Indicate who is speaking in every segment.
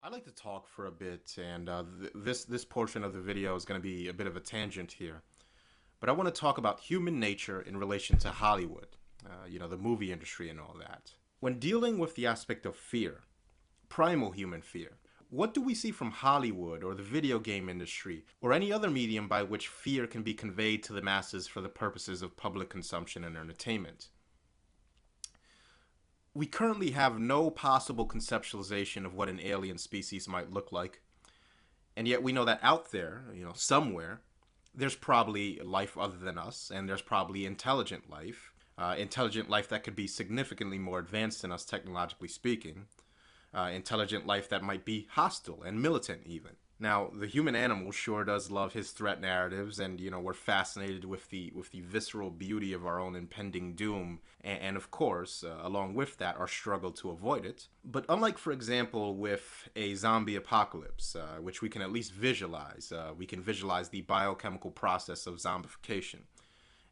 Speaker 1: I'd like to talk for a bit, and this portion of the video is going to be a bit of a tangent here. But I want to talk about human nature in relation to Hollywood, the movie industry and all that. When dealing with the aspect of fear, primal human fear, what do we see from Hollywood or the video game industry or any other medium by which fear can be conveyed to the masses for the purposes of public consumption and entertainment? We currently have no possible conceptualization of what an alien species might look like. And yet we know that out there, somewhere, there's probably life other than us, and there's probably intelligent life that could be significantly more advanced than us technologically speaking, intelligent life that might be hostile and militant even. Now, the human animal sure does love his threat narratives, and we're fascinated with the visceral beauty of our own impending doom, and of course, along with that, our struggle to avoid it. But unlike, for example, with a zombie apocalypse, which we can at least visualize, we can visualize the biochemical process of zombification,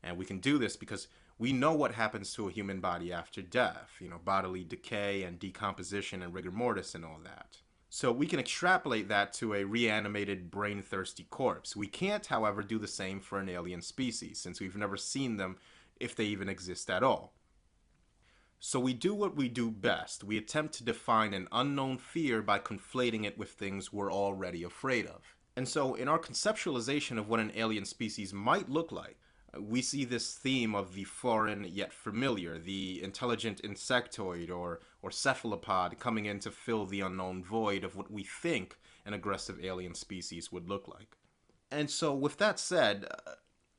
Speaker 1: and we can do this because we know what happens to a human body after death, bodily decay and decomposition and rigor mortis and all that. So we can extrapolate that to a reanimated, brain-thirsty corpse. We can't, however, do the same for an alien species, since we've never seen them, if they even exist at all. So we do what we do best. We attempt to define an unknown fear by conflating it with things we're already afraid of. And so in our conceptualization of what an alien species might look like, we see this theme of the foreign yet familiar, the intelligent insectoid or cephalopod coming in to fill the unknown void of what we think an aggressive alien species would look like. And so with that said,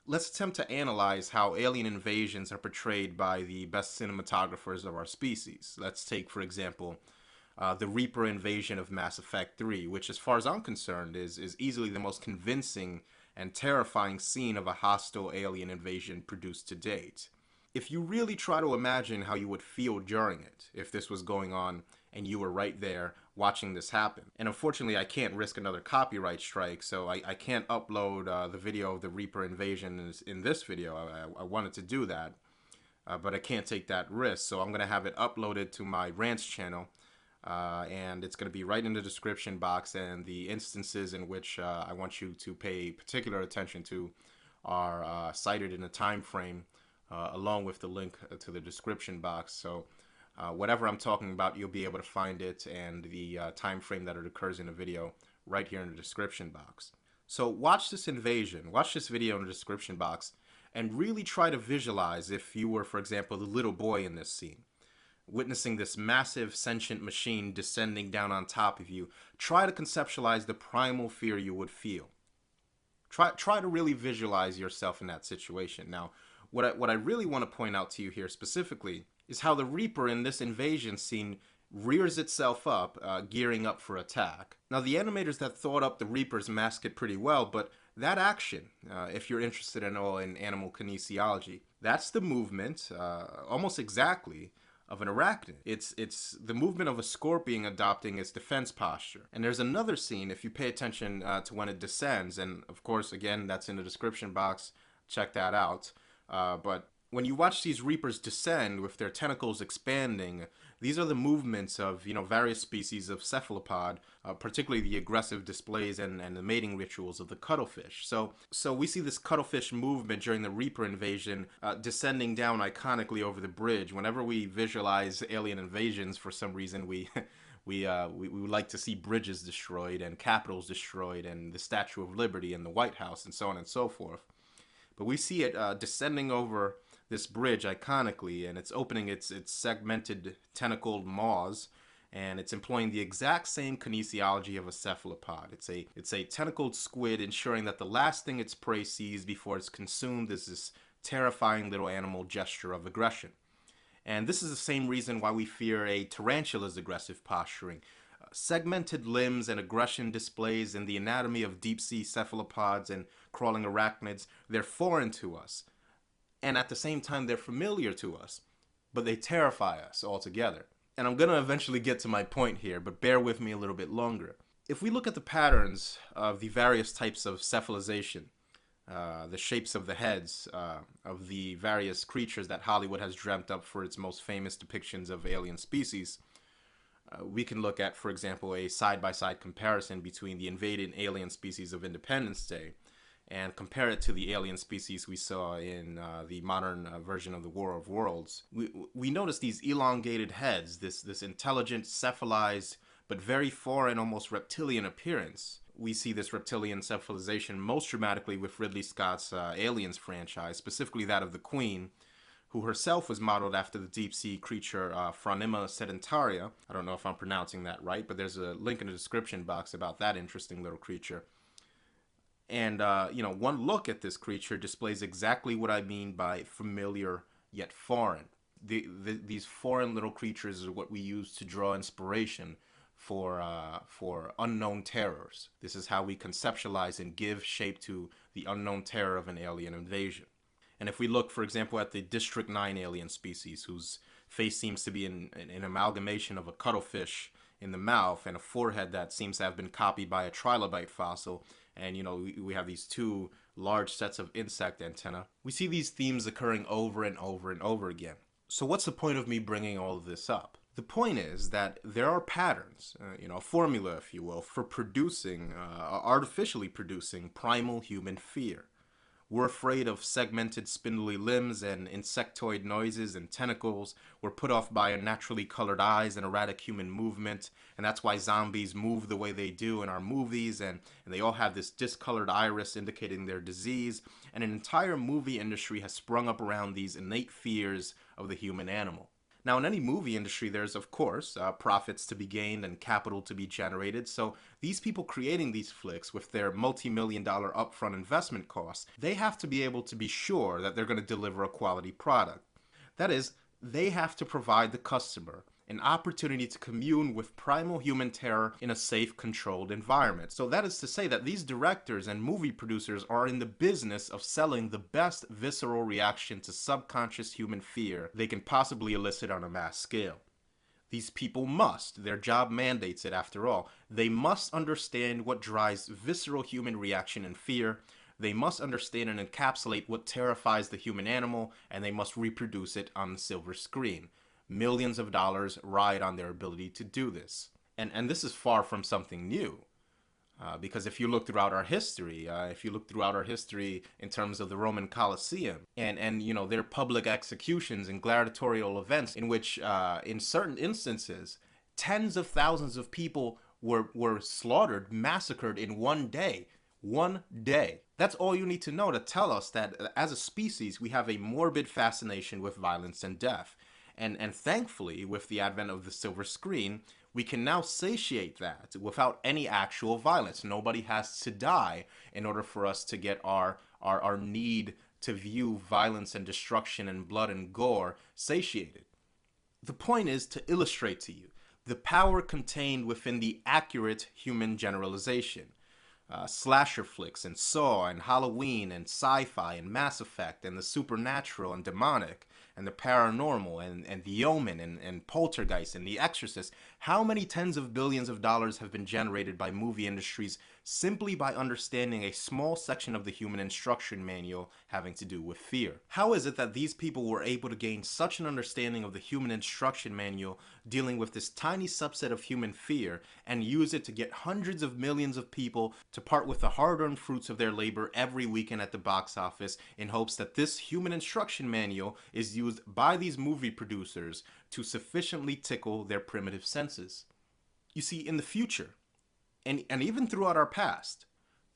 Speaker 1: let's attempt to analyze how alien invasions are portrayed by the best cinematographers of our species. Let's take, for example, the Reaper invasion of Mass Effect 3, which as far as I'm concerned is easily the most convincing and terrifying scene of a hostile alien invasion produced to date. If you really try to imagine how you would feel during it, if this was going on and you were right there watching this happen. And unfortunately, I can't risk another copyright strike, so I can't upload the video of the Reaper invasion in this video. I wanted to do that, but I can't take that risk, so I'm going to have it uploaded to my Rants channel. And it's going to be right in the description box, and the instances in which I want you to pay particular attention to are cited in a time frame along with the link to the description box. So whatever I'm talking about, you'll be able to find it, and the time frame that it occurs in the video right here in the description box. So watch this invasion, watch this video in the description box, and really try to visualize if you were, for example, the little boy in this scene, witnessing this massive sentient machine descending down on top of you. Try to conceptualize the primal fear you would feel. Try to really visualize yourself in that situation. Now, what I really want to point out to you here specifically is how the Reaper in this invasion scene rears itself up, gearing up for attack. Now, the animators that thought up the Reapers mask it pretty well, but that action, if you're interested at all in animal kinesiology, that's the movement, almost exactly, of an arachnid. It's the movement of a scorpion adopting its defense posture. And there's another scene, if you pay attention to when it descends, and of course, again, that's in the description box, check that out. But when you watch these Reapers descend with their tentacles expanding, these are the movements of various species of cephalopod, particularly the aggressive displays and the mating rituals of the cuttlefish. So we see this cuttlefish movement during the Reaper invasion, descending down iconically over the bridge. Whenever we visualize alien invasions, for some reason we would like to see bridges destroyed and capitals destroyed and the Statue of Liberty and the White House and so on and so forth. But we see it descending over this bridge iconically, and it's opening its segmented tentacled maws, and it's employing the exact same kinesiology of a cephalopod. It's a tentacled squid, ensuring that the last thing its prey sees before it's consumed is this terrifying little animal gesture of aggression. And this is the same reason why we fear a tarantula's aggressive posturing. Segmented limbs and aggression displays in the anatomy of deep-sea cephalopods and crawling arachnids, they're foreign to us. And at the same time, they're familiar to us, but they terrify us altogether. And I'm going to eventually get to my point here, but bear with me a little bit longer. If we look at the patterns of the various types of cephalization, the shapes of the heads of the various creatures that Hollywood has dreamt up for its most famous depictions of alien species, We can look at, for example, a side-by-side comparison between the invaded alien species of Independence Day and compare it to the alien species we saw in the modern version of the War of Worlds. We notice these elongated heads, this intelligent, cephalized, but very foreign, almost reptilian appearance. We see this reptilian cephalization most dramatically with Ridley Scott's Aliens franchise, specifically that of the Queen, who herself was modeled after the deep-sea creature Phronima sedentaria. I don't know if I'm pronouncing that right, but there's a link in the description box about that interesting little creature. And, one look at this creature displays exactly what I mean by familiar yet foreign. These foreign little creatures are what we use to draw inspiration for unknown terrors. This is how we conceptualize and give shape to the unknown terror of an alien invasion. And if we look, for example, at the District 9 alien species, whose face seems to be an amalgamation of a cuttlefish in the mouth and a forehead that seems to have been copied by a trilobite fossil, and we have these two large sets of insect antennae. We see these themes occurring over and over and over again. So what's the point of me bringing all of this up? The point is that there are patterns, a formula, if you will, for artificially producing primal human fear. We're afraid of segmented spindly limbs and insectoid noises and tentacles. We're put off by unnaturally colored eyes and erratic human movement. And that's why zombies move the way they do in our movies. And they all have this discolored iris indicating their disease. And an entire movie industry has sprung up around these innate fears of the human animal. Now, in any movie industry, there's, of course, profits to be gained and capital to be generated. So these people creating these flicks with their multi-million-dollar upfront investment costs, they have to be able to be sure that they're going to deliver a quality product. That is, they have to provide the customer an opportunity to commune with primal human terror in a safe, controlled environment. So that is to say that these directors and movie producers are in the business of selling the best visceral reaction to subconscious human fear they can possibly elicit on a mass scale. These people must, their job mandates it after all, they must understand what drives visceral human reaction and fear. They must understand and encapsulate what terrifies the human animal, and they must reproduce it on the silver screen. Millions of dollars ride on their ability to do this. And this is far from something new. Because if you look throughout our history, in terms of the Roman Colosseum and their public executions and gladiatorial events in which, in certain instances, tens of thousands of people were slaughtered, massacred in one day. One day. That's all you need to know to tell us that as a species, we have a morbid fascination with violence and death. And thankfully, with the advent of the silver screen, we can now satiate that without any actual violence. Nobody has to die in order for us to get our need to view violence and destruction and blood and gore satiated. The point is to illustrate to you the power contained within the accurate human generalization. Slasher flicks and Saw and Halloween and sci-fi and Mass Effect and the supernatural and demonic and the paranormal and the Omen and Poltergeist and The Exorcist. How many tens of billions of dollars have been generated by movie industries simply by understanding a small section of the human instruction manual having to do with fear? How is it that these people were able to gain such an understanding of the human instruction manual dealing with this tiny subset of human fear and use it to get hundreds of millions of people to part with the hard-earned fruits of their labor every weekend at the box office in hopes that this human instruction manual is used by these movie producers to sufficiently tickle their primitive senses? You see, in the future, and even throughout our past,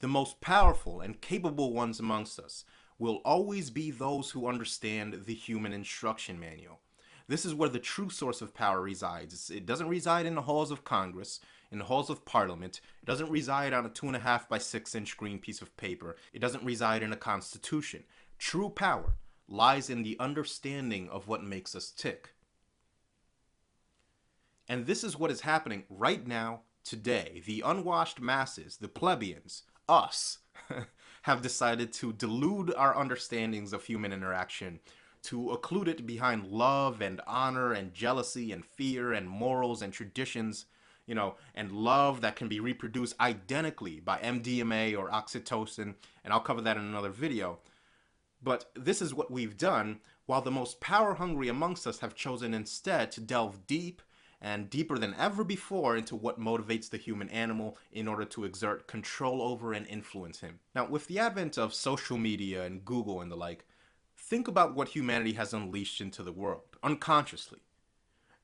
Speaker 1: the most powerful and capable ones amongst us will always be those who understand the human instruction manual. This is where the true source of power resides. It doesn't reside in the halls of Congress, in the halls of Parliament. It doesn't reside on a 2.5 by 6 inch green piece of paper. It doesn't reside in a constitution. True power lies in the understanding of what makes us tick. And this is what is happening right now, today. The unwashed masses, the plebeians, us, have decided to delude our understandings of human interaction, to occlude it behind love and honor and jealousy and fear and morals and traditions, and love that can be reproduced identically by MDMA or oxytocin, and I'll cover that in another video. But this is what we've done, while the most power-hungry amongst us have chosen instead to delve deep and deeper than ever before into what motivates the human animal in order to exert control over and influence him. Now, with the advent of social media and Google and the like, think about what humanity has unleashed into the world, unconsciously.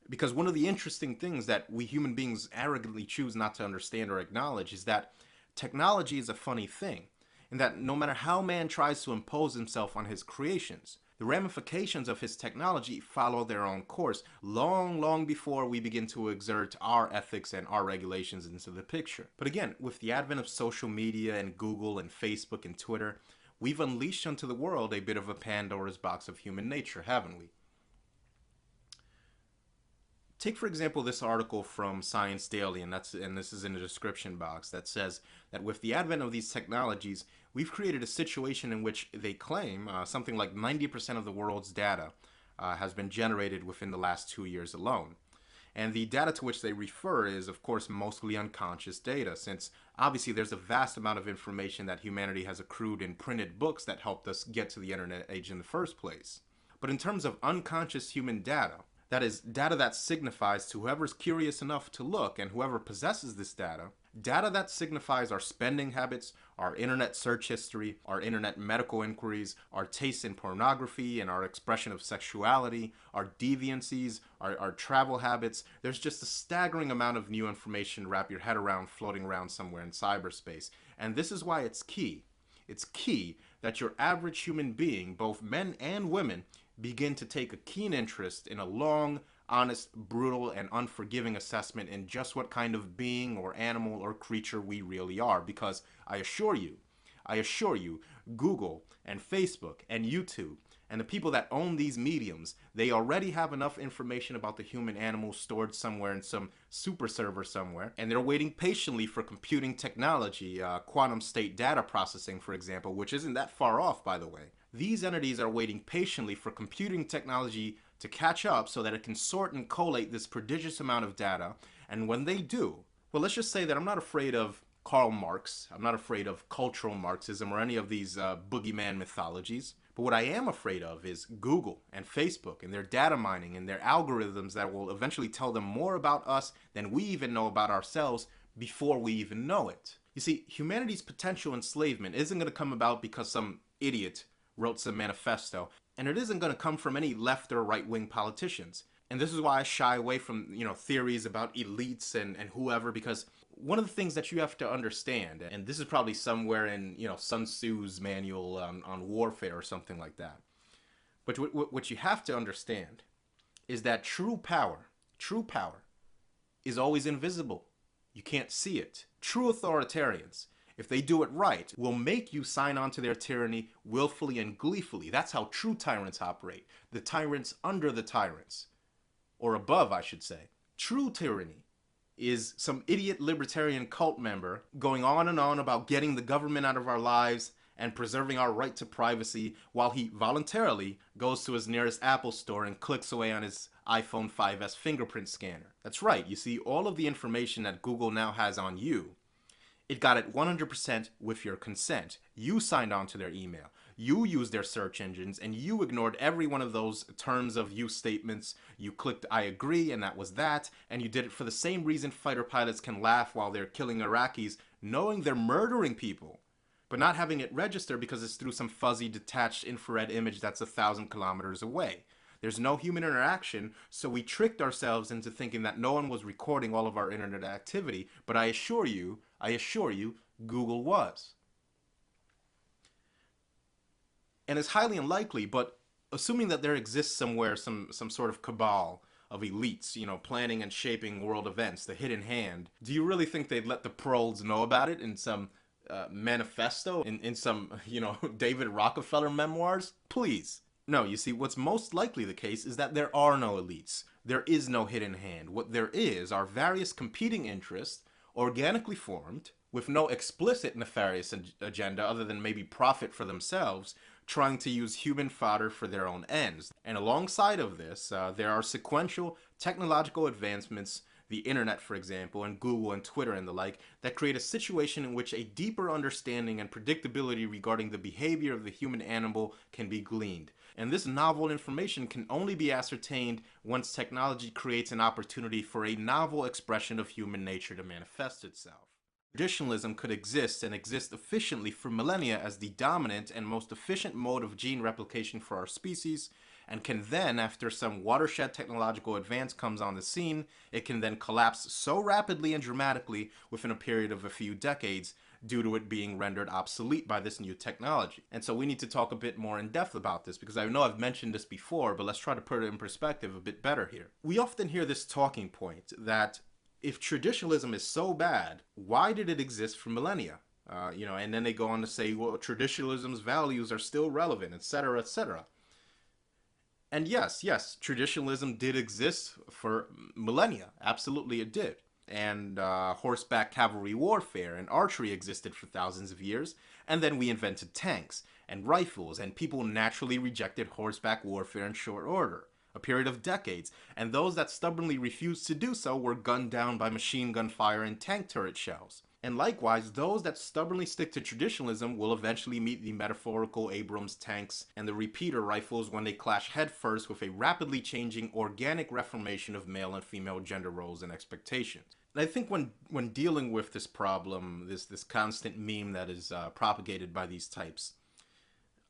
Speaker 1: Because one of the interesting things that we human beings arrogantly choose not to understand or acknowledge is that technology is a funny thing, in that no matter how man tries to impose himself on his creations, the ramifications of his technology follow their own course long, long before we begin to exert our ethics and our regulations into the picture. But again, with the advent of social media and Google and Facebook and Twitter, we've unleashed onto the world a bit of a Pandora's box of human nature, haven't we? Take, for example, this article from Science Daily, and this is in the description box, that says that with the advent of these technologies, we've created a situation in which they claim something like 90% of the world's data has been generated within the last 2 years alone. And the data to which they refer is, of course, mostly unconscious data, since obviously there's a vast amount of information that humanity has accrued in printed books that helped us get to the internet age in the first place. But in terms of unconscious human data, that is, data that signifies to whoever's curious enough to look and whoever possesses this data, data that signifies our spending habits, our internet search history, our internet medical inquiries, our tastes in pornography and our expression of sexuality, our deviancies, our travel habits. There's just a staggering amount of new information to wrap your head around floating around somewhere in cyberspace. And this is why it's key. It's key that your average human being, both men and women, begin to take a keen interest in a long, honest, brutal, and unforgiving assessment in just what kind of being or animal or creature we really are. Because I assure you, Google and Facebook and YouTube and the people that own these mediums, they already have enough information about the human animal stored somewhere in some super server somewhere, and they're waiting patiently for computing technology, quantum state data processing, for example, which isn't that far off, by the way. These entities are waiting patiently for computing technology to catch up so that it can sort and collate this prodigious amount of data, and when they do, well, let's just say that I'm not afraid of Karl Marx, I'm not afraid of cultural Marxism or any of these boogeyman mythologies. But what I am afraid of is Google and Facebook and their data mining and their algorithms that will eventually tell them more about us than we even know about ourselves before we even know it. You see, humanity's potential enslavement isn't going to come about because some idiot wrote some manifesto, and it isn't going to come from any left or right-wing politicians. And this is why I shy away from, theories about elites and whoever, because one of the things that you have to understand, and this is probably somewhere in, Sun Tzu's manual on warfare or something like that, but what you have to understand is that true power is always invisible. You can't see it. True authoritarians, if they do it right, will make you sign on to their tyranny willfully and gleefully. That's how true tyrants operate. The tyrants under the tyrants. Or above, I should say. True tyranny is some idiot libertarian cult member going on and on about getting the government out of our lives and preserving our right to privacy while he voluntarily goes to his nearest Apple store and clicks away on his iPhone 5S fingerprint scanner. That's right, you see, all of the information that Google now has on you, it got it 100% with your consent. You signed on to their email. You used their search engines, and you ignored every one of those terms of use statements. You clicked I agree, and that was that. And you did it for the same reason fighter pilots can laugh while they're killing Iraqis, knowing they're murdering people, but not having it register because it's through some fuzzy detached infrared image that's 1,000 kilometers away. There's no human interaction, so we tricked ourselves into thinking that no one was recording all of our internet activity, but I assure you, Google was. And it's highly unlikely, but assuming that there exists somewhere some sort of cabal of elites, planning and shaping world events, the hidden hand, do you really think they'd let the proles know about it in some manifesto, in some, David Rockefeller memoirs? Please. No, you see, what's most likely the case is that there are no elites. There is no hidden hand. What there is are various competing interests, organically formed, with no explicit nefarious agenda other than maybe profit for themselves, trying to use human fodder for their own ends. And alongside of this, there are sequential technological advancements the internet, for example, and Google and Twitter and the like, that create a situation in which a deeper understanding and predictability regarding the behavior of the human animal can be gleaned. And this novel information can only be ascertained once technology creates an opportunity for a novel expression of human nature to manifest itself. Traditionalism could exist and exist efficiently for millennia as the dominant and most efficient mode of gene replication for our species, and can then, after some watershed technological advance comes on the scene, it can then collapse so rapidly and dramatically within a period of a few decades due to it being rendered obsolete by this new technology. And so we need to talk a bit more in depth about this, because I know I've mentioned this before, but let's try to put it in perspective a bit better here. We often hear this talking point that if traditionalism is so bad, why did it exist for millennia? And then they go on to say, well, traditionalism's values are still relevant, etc., etc. And yes, traditionalism did exist for millennia. Absolutely it did. And horseback cavalry warfare and archery existed for thousands of years. And then we invented tanks and rifles, and people naturally rejected horseback warfare in short order. A period of decades, and those that stubbornly refused to do so were gunned down by machine gun fire and tank turret shells. And likewise, those that stubbornly stick to traditionalism will eventually meet the metaphorical Abrams tanks and the repeater rifles when they clash headfirst with a rapidly changing organic reformation of male and female gender roles and expectations. And I think when dealing with this problem, this constant meme that is propagated by these types,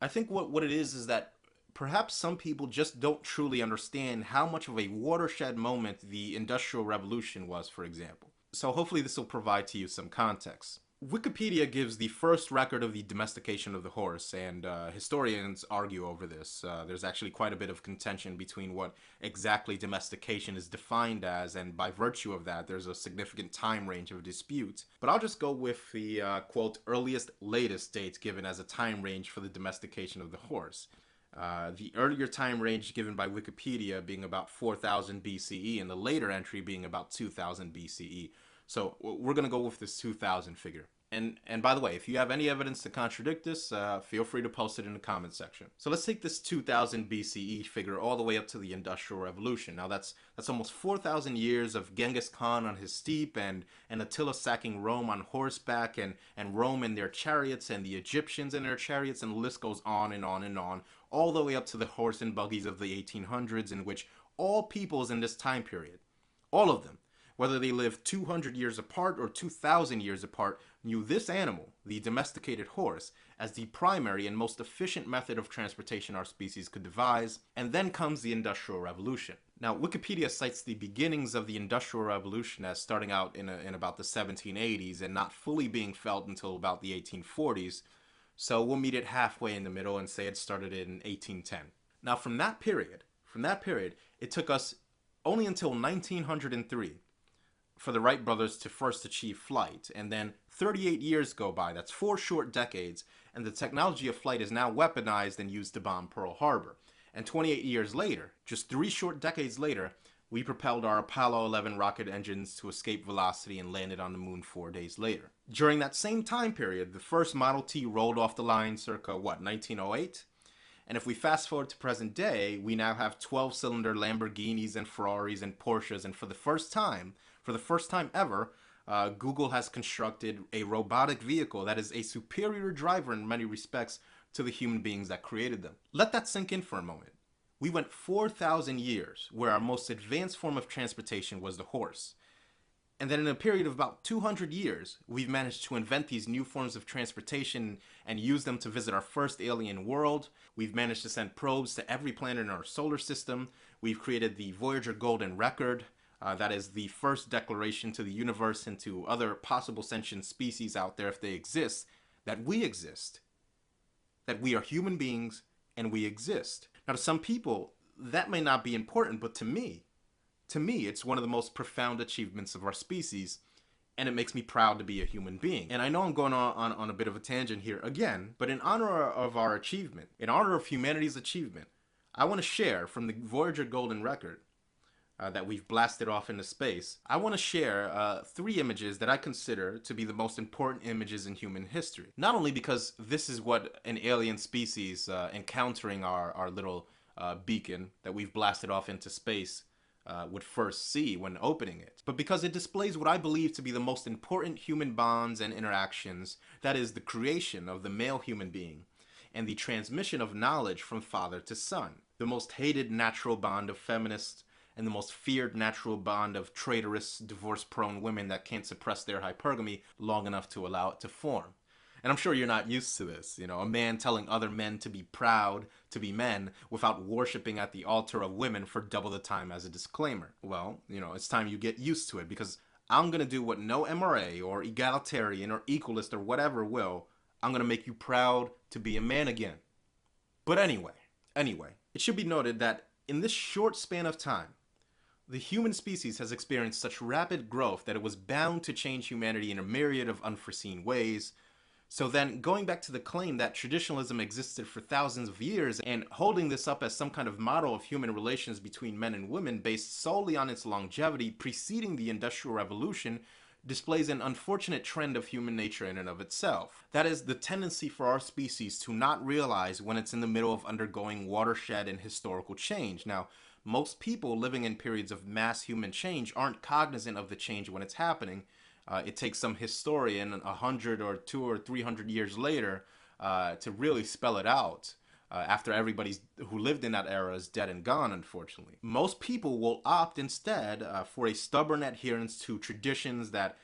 Speaker 1: I think what it is that perhaps some people just don't truly understand how much of a watershed moment the Industrial Revolution was, for example. So hopefully this will provide to you some context. Wikipedia gives the first record of the domestication of the horse, and historians argue over this. There's actually quite a bit of contention between what exactly domestication is defined as, and by virtue of that, there's a significant time range of dispute. But I'll just go with the, quote, earliest, latest date given as a time range for the domestication of the horse. The earlier time range given by Wikipedia being about 4000 BCE and the later entry being about 2000 BCE. So we're going to go with this 2000 figure. And by the way, if you have any evidence to contradict this, feel free to post it in the comment section. So let's take this 2000 BCE figure all the way up to the Industrial Revolution. Now that's almost 4,000 years of Genghis Khan on his steep and Attila sacking Rome on horseback and Rome in their chariots and the Egyptians in their chariots, and the list goes on and on and on, all the way up to the horse and buggies of the 1800s, in which all peoples in this time period, all of them, whether they lived 200 years apart or 2,000 years apart, knew this animal, the domesticated horse, as the primary and most efficient method of transportation our species could devise. And then comes the Industrial Revolution. Now, Wikipedia cites the beginnings of the Industrial Revolution as starting out in about the 1780s and not fully being felt until about the 1840s. So we'll meet it halfway in the middle and say it started in 1810. Now, from that period, it took us only until 1903 for the Wright brothers to first achieve flight, and then 38 years go by, that's 4 short decades, and the technology of flight is now weaponized and used to bomb Pearl Harbor. And 28 years later, just 3 short decades later, we propelled our Apollo 11 rocket engines to escape velocity and landed on the moon 4 days later. During that same time period, the first Model T rolled off the line circa, 1908? And if we fast forward to present day, we now have 12-cylinder Lamborghinis and Ferraris and Porsches, and for the first time ever, Google has constructed a robotic vehicle that is a superior driver in many respects to the human beings that created them. Let that sink in for a moment. We went 4,000 years where our most advanced form of transportation was the horse. And then in a period of about 200 years, we've managed to invent these new forms of transportation and use them to visit our first alien world. We've managed to send probes to every planet in our solar system. We've created the Voyager Golden Record. That is the first declaration to the universe and to other possible sentient species out there, if they exist, that we exist. That we are human beings and we exist. Now, to some people, that may not be important, but to me, it's one of the most profound achievements of our species, and it makes me proud to be a human being. And I know I'm going on a bit of a tangent here again, but in honor of our achievement, in honor of humanity's achievement, I want to share from the Voyager Golden Record that we've blasted off into space. I want to share 3 images that I consider to be the most important images in human history. Not only because this is what an alien species encountering our little beacon that we've blasted off into space would first see when opening it, but because it displays what I believe to be the most important human bonds and interactions, that is, the creation of the male human being and the transmission of knowledge from father to son, the most hated natural bond of feminists and the most feared natural bond of traitorous, divorce-prone women that can't suppress their hypergamy long enough to allow it to form. And I'm sure you're not used to this, a man telling other men to be proud to be men without worshipping at the altar of women for double the time as a disclaimer. Well, it's time you get used to it, because I'm going to do what no MRA or egalitarian or equalist or whatever will. I'm going to make you proud to be a man again. But anyway, it should be noted that in this short span of time, the human species has experienced such rapid growth that it was bound to change humanity in a myriad of unforeseen ways. So then, going back to the claim that traditionalism existed for thousands of years and holding this up as some kind of model of human relations between men and women based solely on its longevity preceding the Industrial Revolution displays an unfortunate trend of human nature in and of itself. That is, the tendency for our species to not realize when it's in the middle of undergoing watershed and historical change. Now, most people living in periods of mass human change aren't cognizant of the change when it's happening. It takes some historian 100 or 200 or 300 years later to really spell it out after everybody who lived in that era is dead and gone, unfortunately. Most people will opt instead for a stubborn adherence to traditions that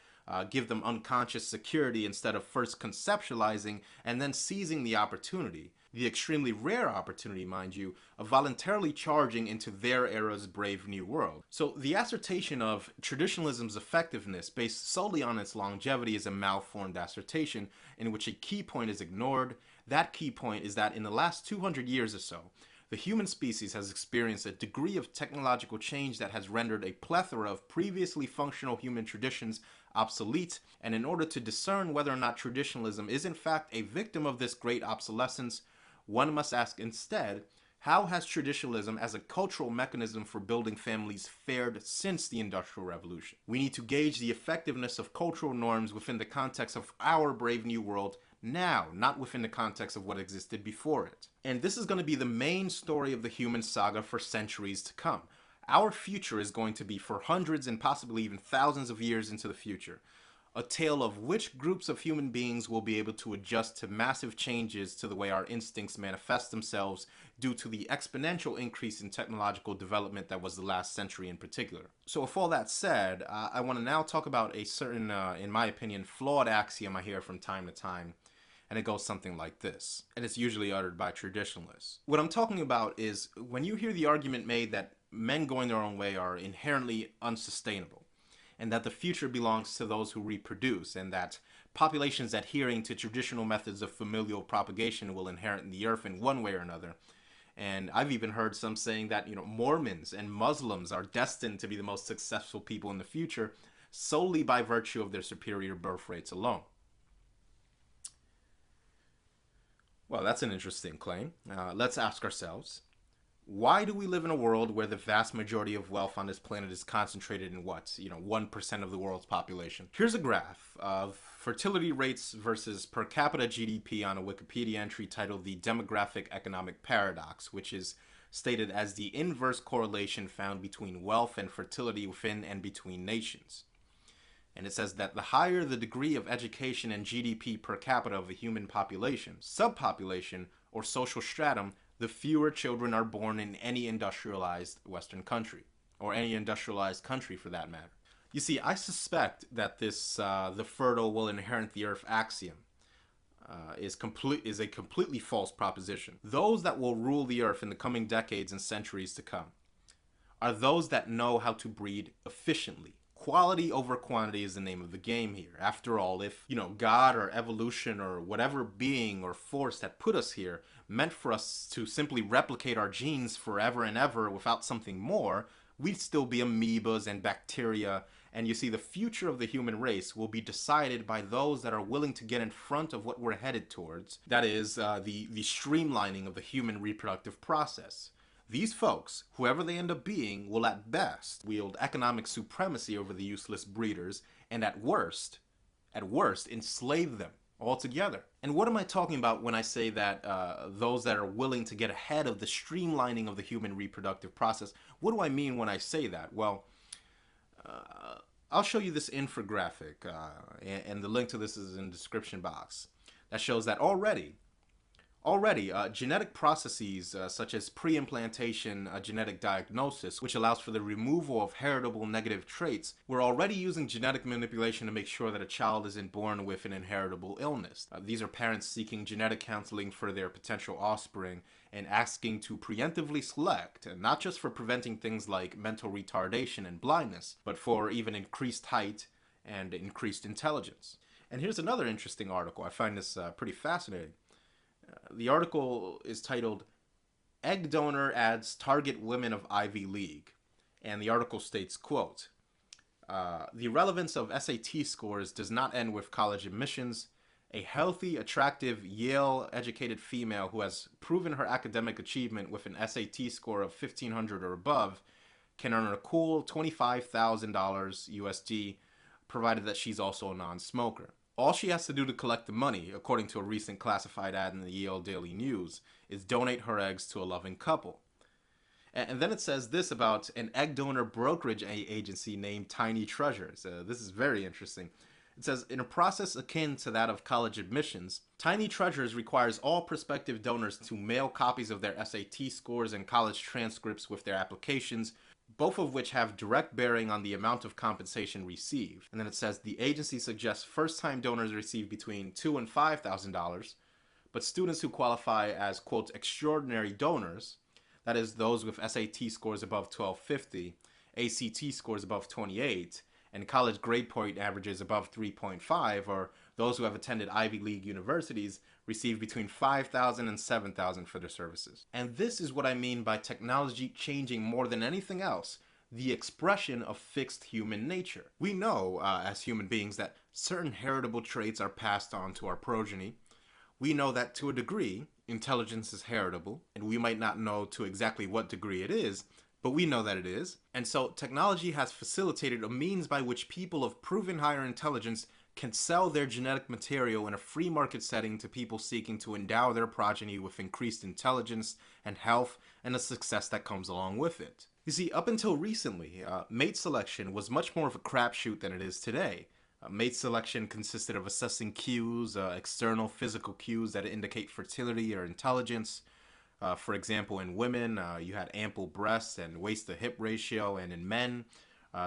Speaker 1: give them unconscious security instead of first conceptualizing and then seizing the opportunity. The extremely rare opportunity, mind you, of voluntarily charging into their era's brave new world. So the assertion of traditionalism's effectiveness based solely on its longevity is a malformed assertion in which a key point is ignored. That key point is that in the last 200 years or so, the human species has experienced a degree of technological change that has rendered a plethora of previously functional human traditions obsolete, and in order to discern whether or not traditionalism is in fact a victim of this great obsolescence, one must ask instead, how has traditionalism as a cultural mechanism for building families fared since the Industrial Revolution? We need to gauge the effectiveness of cultural norms within the context of our brave new world now, not within the context of what existed before it. And this is going to be the main story of the human saga for centuries to come. Our future is going to be for hundreds and possibly even thousands of years into the future. A tale of which groups of human beings will be able to adjust to massive changes to the way our instincts manifest themselves due to the exponential increase in technological development that was the last century in particular. So with all that said, I want to now talk about a certain, in my opinion, flawed axiom I hear from time to time, and it goes something like this, and it's usually uttered by traditionalists. What I'm talking about is when you hear the argument made that men going their own way are inherently unsustainable, and that the future belongs to those who reproduce, and that populations adhering to traditional methods of familial propagation will inherit the earth in one way or another. And I've even heard some saying that, Mormons and Muslims are destined to be the most successful people in the future solely by virtue of their superior birth rates alone. Well, that's an interesting claim. Let's ask ourselves, why do we live in a world where the vast majority of wealth on this planet is concentrated in 1% of the world's population? Here's a graph of fertility rates versus per capita GDP on a Wikipedia entry titled The Demographic Economic Paradox, which is stated as the inverse correlation found between wealth and fertility within and between nations. And it says that the higher the degree of education and GDP per capita of a human population, subpopulation, or social stratum, the fewer children are born in any industrialized Western country, or any industrialized country for that matter. You see, I suspect that this the fertile will inherit the earth axiom is a completely false proposition. Those that will rule the earth in the coming decades and centuries to come are those that know how to breed efficiently. Quality over quantity is the name of the game here. After all, if, God or evolution or whatever being or force that put us here meant for us to simply replicate our genes forever and ever without something more, we'd still be amoebas and bacteria. And you see, the future of the human race will be decided by those that are willing to get in front of what we're headed towards. That is, the streamlining of the human reproductive process. These folks, whoever they end up being, will at best wield economic supremacy over the useless breeders, and at worst, enslave them. altogether. And what am I talking about when I say that those that are willing to get ahead of the streamlining of the human reproductive process? What do I mean when I say that? Well, I'll show you this infographic, and the link to this is in the description box, that shows that Already, genetic processes such as pre-implantation genetic diagnosis, which allows for the removal of heritable negative traits, we're already using genetic manipulation to make sure that a child isn't born with an inheritable illness. These are parents seeking genetic counseling for their potential offspring and asking to preemptively select, not just for preventing things like mental retardation and blindness, but for even increased height and increased intelligence. And here's another interesting article. I find this pretty fascinating. The article is titled "Egg Donor Adds Target Women of Ivy League," and the article states, quote, "The relevance of SAT scores does not end with college admissions. A healthy, attractive, Yale-educated female who has proven her academic achievement with an SAT score of 1500 or above can earn a cool $25,000 USD, provided that she's also a non-smoker. All she has to do to collect the money, according to a recent classified ad in the Yale Daily News, is donate her eggs to a loving couple." And then it says this about an egg donor brokerage agency named Tiny Treasures. This is very interesting. It says, in a process akin to that of college admissions, Tiny Treasures requires all prospective donors to mail copies of their SAT scores and college transcripts with their applications, both of which have direct bearing on the amount of compensation received. And then it says the agency suggests first-time donors receive between $2,000 and $5,000, but students who qualify as, quote, extraordinary donors, that is, those with SAT scores above 1250, ACT scores above 28, and college grade point averages above 3.5, or those who have attended Ivy League universities, receive between $5,000 and $7,000 for their services. And this is what I mean by technology changing more than anything else the expression of fixed human nature. We know, as human beings, that certain heritable traits are passed on to our progeny. We know that to a degree, intelligence is heritable, and we might not know to exactly what degree it is, but we know that it is. And so technology has facilitated a means by which people of proven higher intelligence can sell their genetic material in a free market setting to people seeking to endow their progeny with increased intelligence and health and the success that comes along with it. You see, up until recently, mate selection was much more of a crapshoot than it is today. Mate selection consisted of assessing cues, external physical cues that indicate fertility or intelligence. For example, in women, you had ample breasts and waist-to-hip ratio, and in men,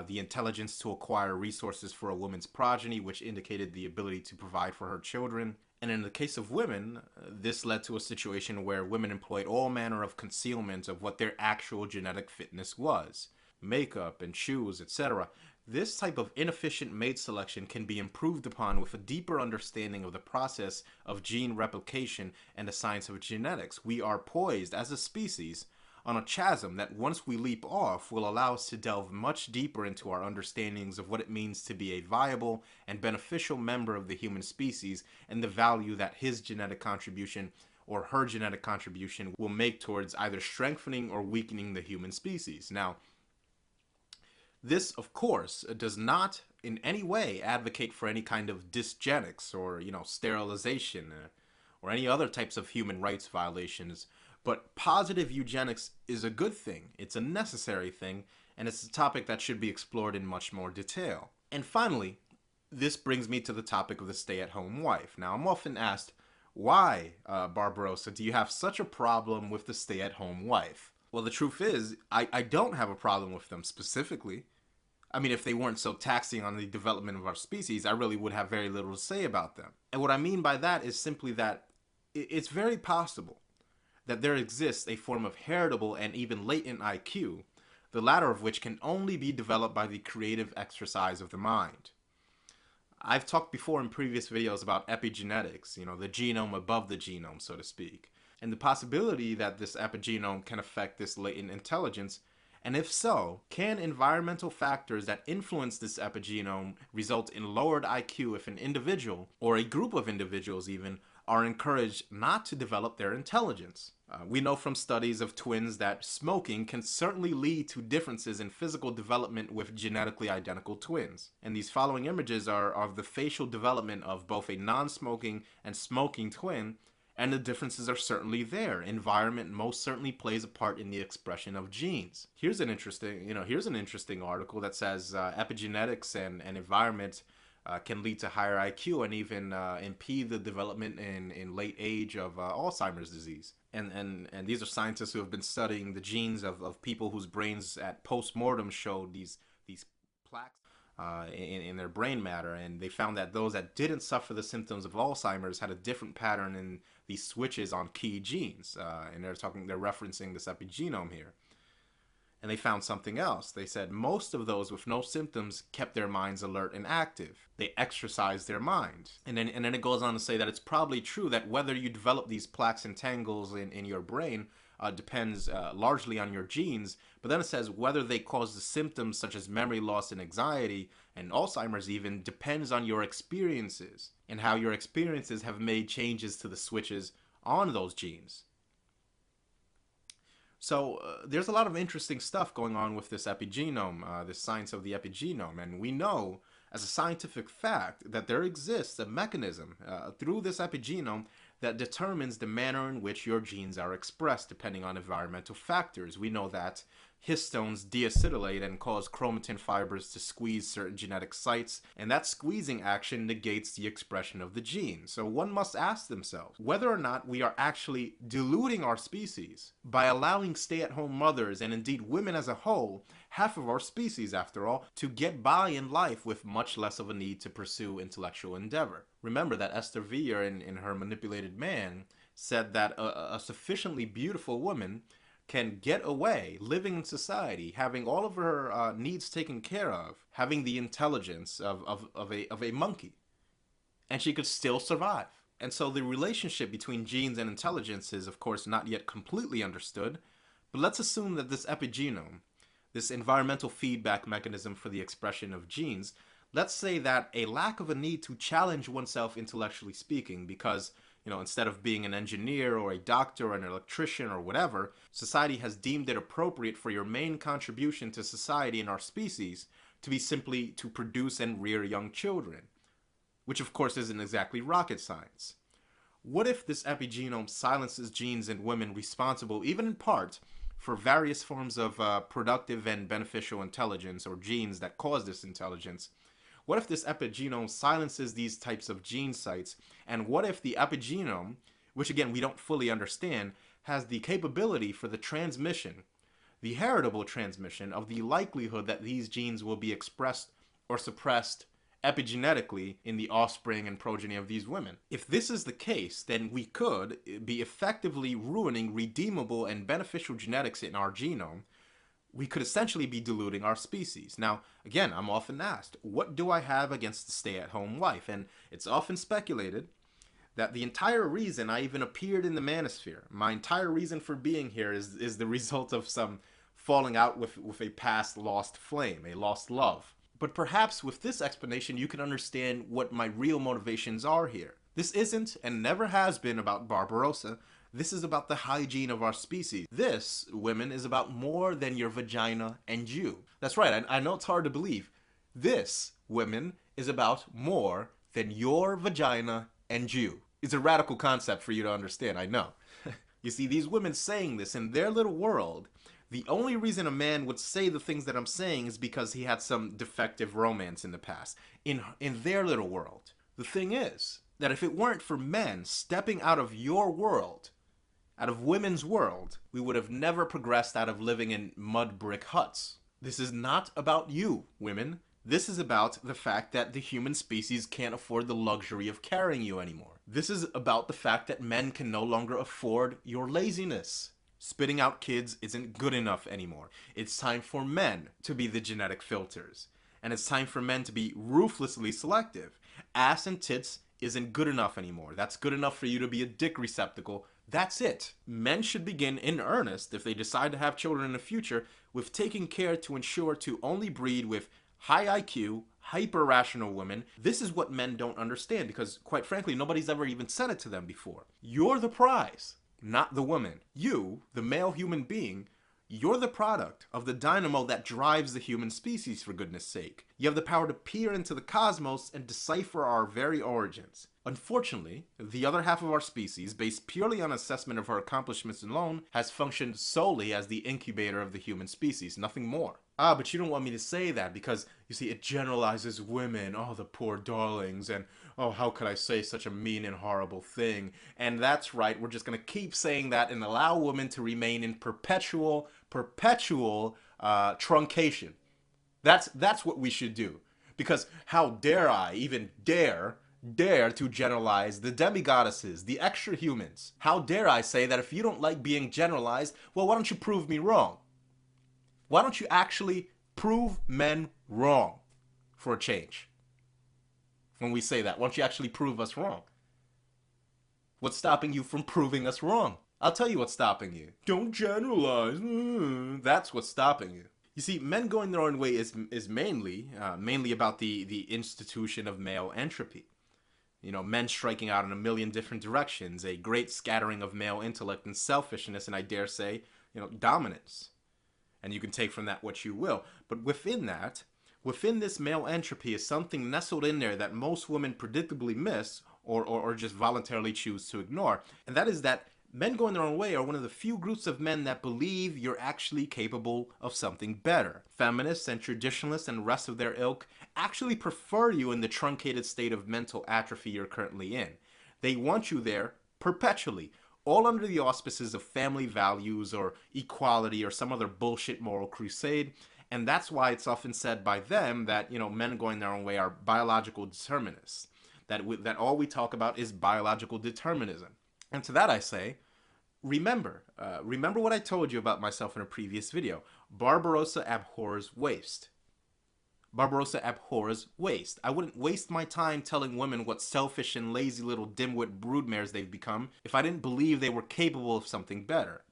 Speaker 1: the intelligence to acquire resources for a woman's progeny, which indicated the ability to provide for her children. And in the case of women, this led to a situation where women employed all manner of concealment of what their actual genetic fitness was. Makeup and shoes, etc. This type of inefficient mate selection can be improved upon with a deeper understanding of the process of gene replication and the science of genetics. We are poised as a species on a chasm that, once we leap off, will allow us to delve much deeper into our understandings of what it means to be a viable and beneficial member of the human species, and the value that his genetic contribution or her genetic contribution will make towards either strengthening or weakening the human species. Now, this, of course, does not in any way advocate for any kind of dysgenics or, sterilization or any other types of human rights violations. But positive eugenics is a good thing, it's a necessary thing, and it's a topic that should be explored in much more detail. And finally, this brings me to the topic of the stay-at-home wife. Now, I'm often asked, why, Barbarossa, do you have such a problem with the stay-at-home wife? Well, the truth is, I don't have a problem with them specifically. I mean, if they weren't so taxing on the development of our species, I really would have very little to say about them. And what I mean by that is simply that it's very possible that there exists a form of heritable and even latent IQ, the latter of which can only be developed by the creative exercise of the mind. I've talked before in previous videos about epigenetics, the genome above the genome, so to speak, and the possibility that this epigenome can affect this latent intelligence, and if so, can environmental factors that influence this epigenome result in lowered IQ if an individual, or a group of individuals even, are encouraged not to develop their intelligence? We know from studies of twins that smoking can certainly lead to differences in physical development with genetically identical twins. And these following images are of the facial development of both a non-smoking and smoking twin, and the differences are certainly there. Environment most certainly plays a part in the expression of genes. Here's an interesting article that says epigenetics and environment can lead to higher IQ and even impede the development in late age of Alzheimer's disease. And these are scientists who have been studying the genes of people whose brains at post-mortem showed these plaques in their brain matter, and they found that those that didn't suffer the symptoms of Alzheimer's had a different pattern in these switches on key genes, and they're referencing this epigenome here. And they found something else. They said most of those with no symptoms kept their minds alert and active. They exercised their mind. And then it goes on to say that it's probably true that whether you develop these plaques and tangles in your brain depends largely on your genes. But then it says whether they cause the symptoms such as memory loss and anxiety and Alzheimer's even depends on your experiences and how your experiences have made changes to the switches on those genes. So there's a lot of interesting stuff going on with this epigenome, this science of the epigenome, and we know as a scientific fact that there exists a mechanism through this epigenome that determines the manner in which your genes are expressed depending on environmental factors. We know that histones deacetylate and cause chromatin fibers to squeeze certain genetic sites, and that squeezing action negates the expression of the gene. So one must ask themselves whether or not we are actually diluting our species by allowing stay-at-home mothers, and indeed women as a whole, half of our species after all, to get by in life with much less of a need to pursue intellectual endeavor. Remember that Esther Vier in her Manipulated Man said that a sufficiently beautiful woman can get away living in society, having all of her needs taken care of, having the intelligence of a monkey, and she could still survive. And so the relationship between genes and intelligence is of course not yet completely understood, but let's assume that this epigenome, this environmental feedback mechanism for the expression of genes, let's say that a lack of a need to challenge oneself intellectually speaking because instead of being an engineer or a doctor or an electrician or whatever, society has deemed it appropriate for your main contribution to society and our species to be simply to produce and rear young children, which of course isn't exactly rocket science. What if this epigenome silences genes in women responsible, even in part, for various forms of productive and beneficial intelligence, or genes that cause this intelligence? What if this epigenome silences these types of gene sites? And what if the epigenome, which again we don't fully understand, has the capability for the transmission, the heritable transmission of the likelihood that these genes will be expressed or suppressed epigenetically in the offspring and progeny of these women? If this is the case, then we could be effectively ruining redeemable and beneficial genetics in our genome. We could essentially be diluting our species. Now, again, I'm often asked, what do I have against the stay-at-home wife? And it's often speculated that the entire reason I even appeared in the manosphere, my entire reason for being here is the result of some falling out with a past lost flame, a lost love. But perhaps with this explanation, you can understand what my real motivations are here. This isn't and never has been about Barbarossa. This is about the hygiene of our species. This, women, is about more than your vagina and you. That's right, I know it's hard to believe. This, women, is about more than your vagina and you. It's a radical concept for you to understand, I know. You see, these women saying this in their little world, the only reason a man would say the things that I'm saying is because he had some defective romance in the past. In their little world. The thing is that if it weren't for men stepping out of your world, out of women's world, we would have never progressed out of living in mud brick huts. This is not about you, women. This is about the fact that the human species can't afford the luxury of carrying you anymore. This is about the fact that men can no longer afford your laziness. Spitting out kids isn't good enough anymore. It's time for men to be the genetic filters. And it's time for men to be ruthlessly selective. Ass and tits isn't good enough anymore. That's good enough for you to be a dick receptacle. That's it. Men should begin in earnest, if they decide to have children in the future, with taking care to ensure to only breed with high IQ, hyper-rational women. This is what men don't understand because, quite frankly, nobody's ever even said it to them before. You're the prize. not the woman. You, the male human being, you're the product of the dynamo that drives the human species, for goodness sake. You have the power to peer into the cosmos and decipher our very origins. Unfortunately, the other half of our species, based purely on assessment of her accomplishments alone, has functioned solely as the incubator of the human species, nothing more. Ah, but you don't want me to say that because, you see, it generalizes women, oh, the poor darlings, and oh, how could I say such a mean and horrible thing? And that's right, we're just going to keep saying that and allow women to remain in perpetual truncation. That's what we should do. Because how dare I even dare to generalize the demigoddesses, the extra humans? How dare I say that if you don't like being generalized, well, why don't you prove me wrong? Why don't you actually prove men wrong for a change? When we say that, why don't you actually prove us wrong? What's stopping you from proving us wrong? I'll tell you what's stopping you. Don't generalize. That's what's stopping you. You see, men going their own way is mainly about the institution of male entropy. You know, men striking out in a million different directions, a great scattering of male intellect and selfishness, and I dare say, dominance. And you can take from that what you will. But within this male entropy is something nestled in there that most women predictably miss or just voluntarily choose to ignore. And that is that men going their own way are one of the few groups of men that believe you're actually capable of something better. Feminists and traditionalists and rest of their ilk actually prefer you in the truncated state of mental atrophy you're currently in. They want you there perpetually, all under the auspices of family values or equality or some other bullshit moral crusade. And that's why it's often said by them that, men going their own way are biological determinists. That all we talk about is biological determinism. And to that I say, remember what I told you about myself in a previous video. Barbarossa abhors waste. Barbarossa abhors waste. I wouldn't waste my time telling women what selfish and lazy little dimwit broodmares they've become if I didn't believe they were capable of something better.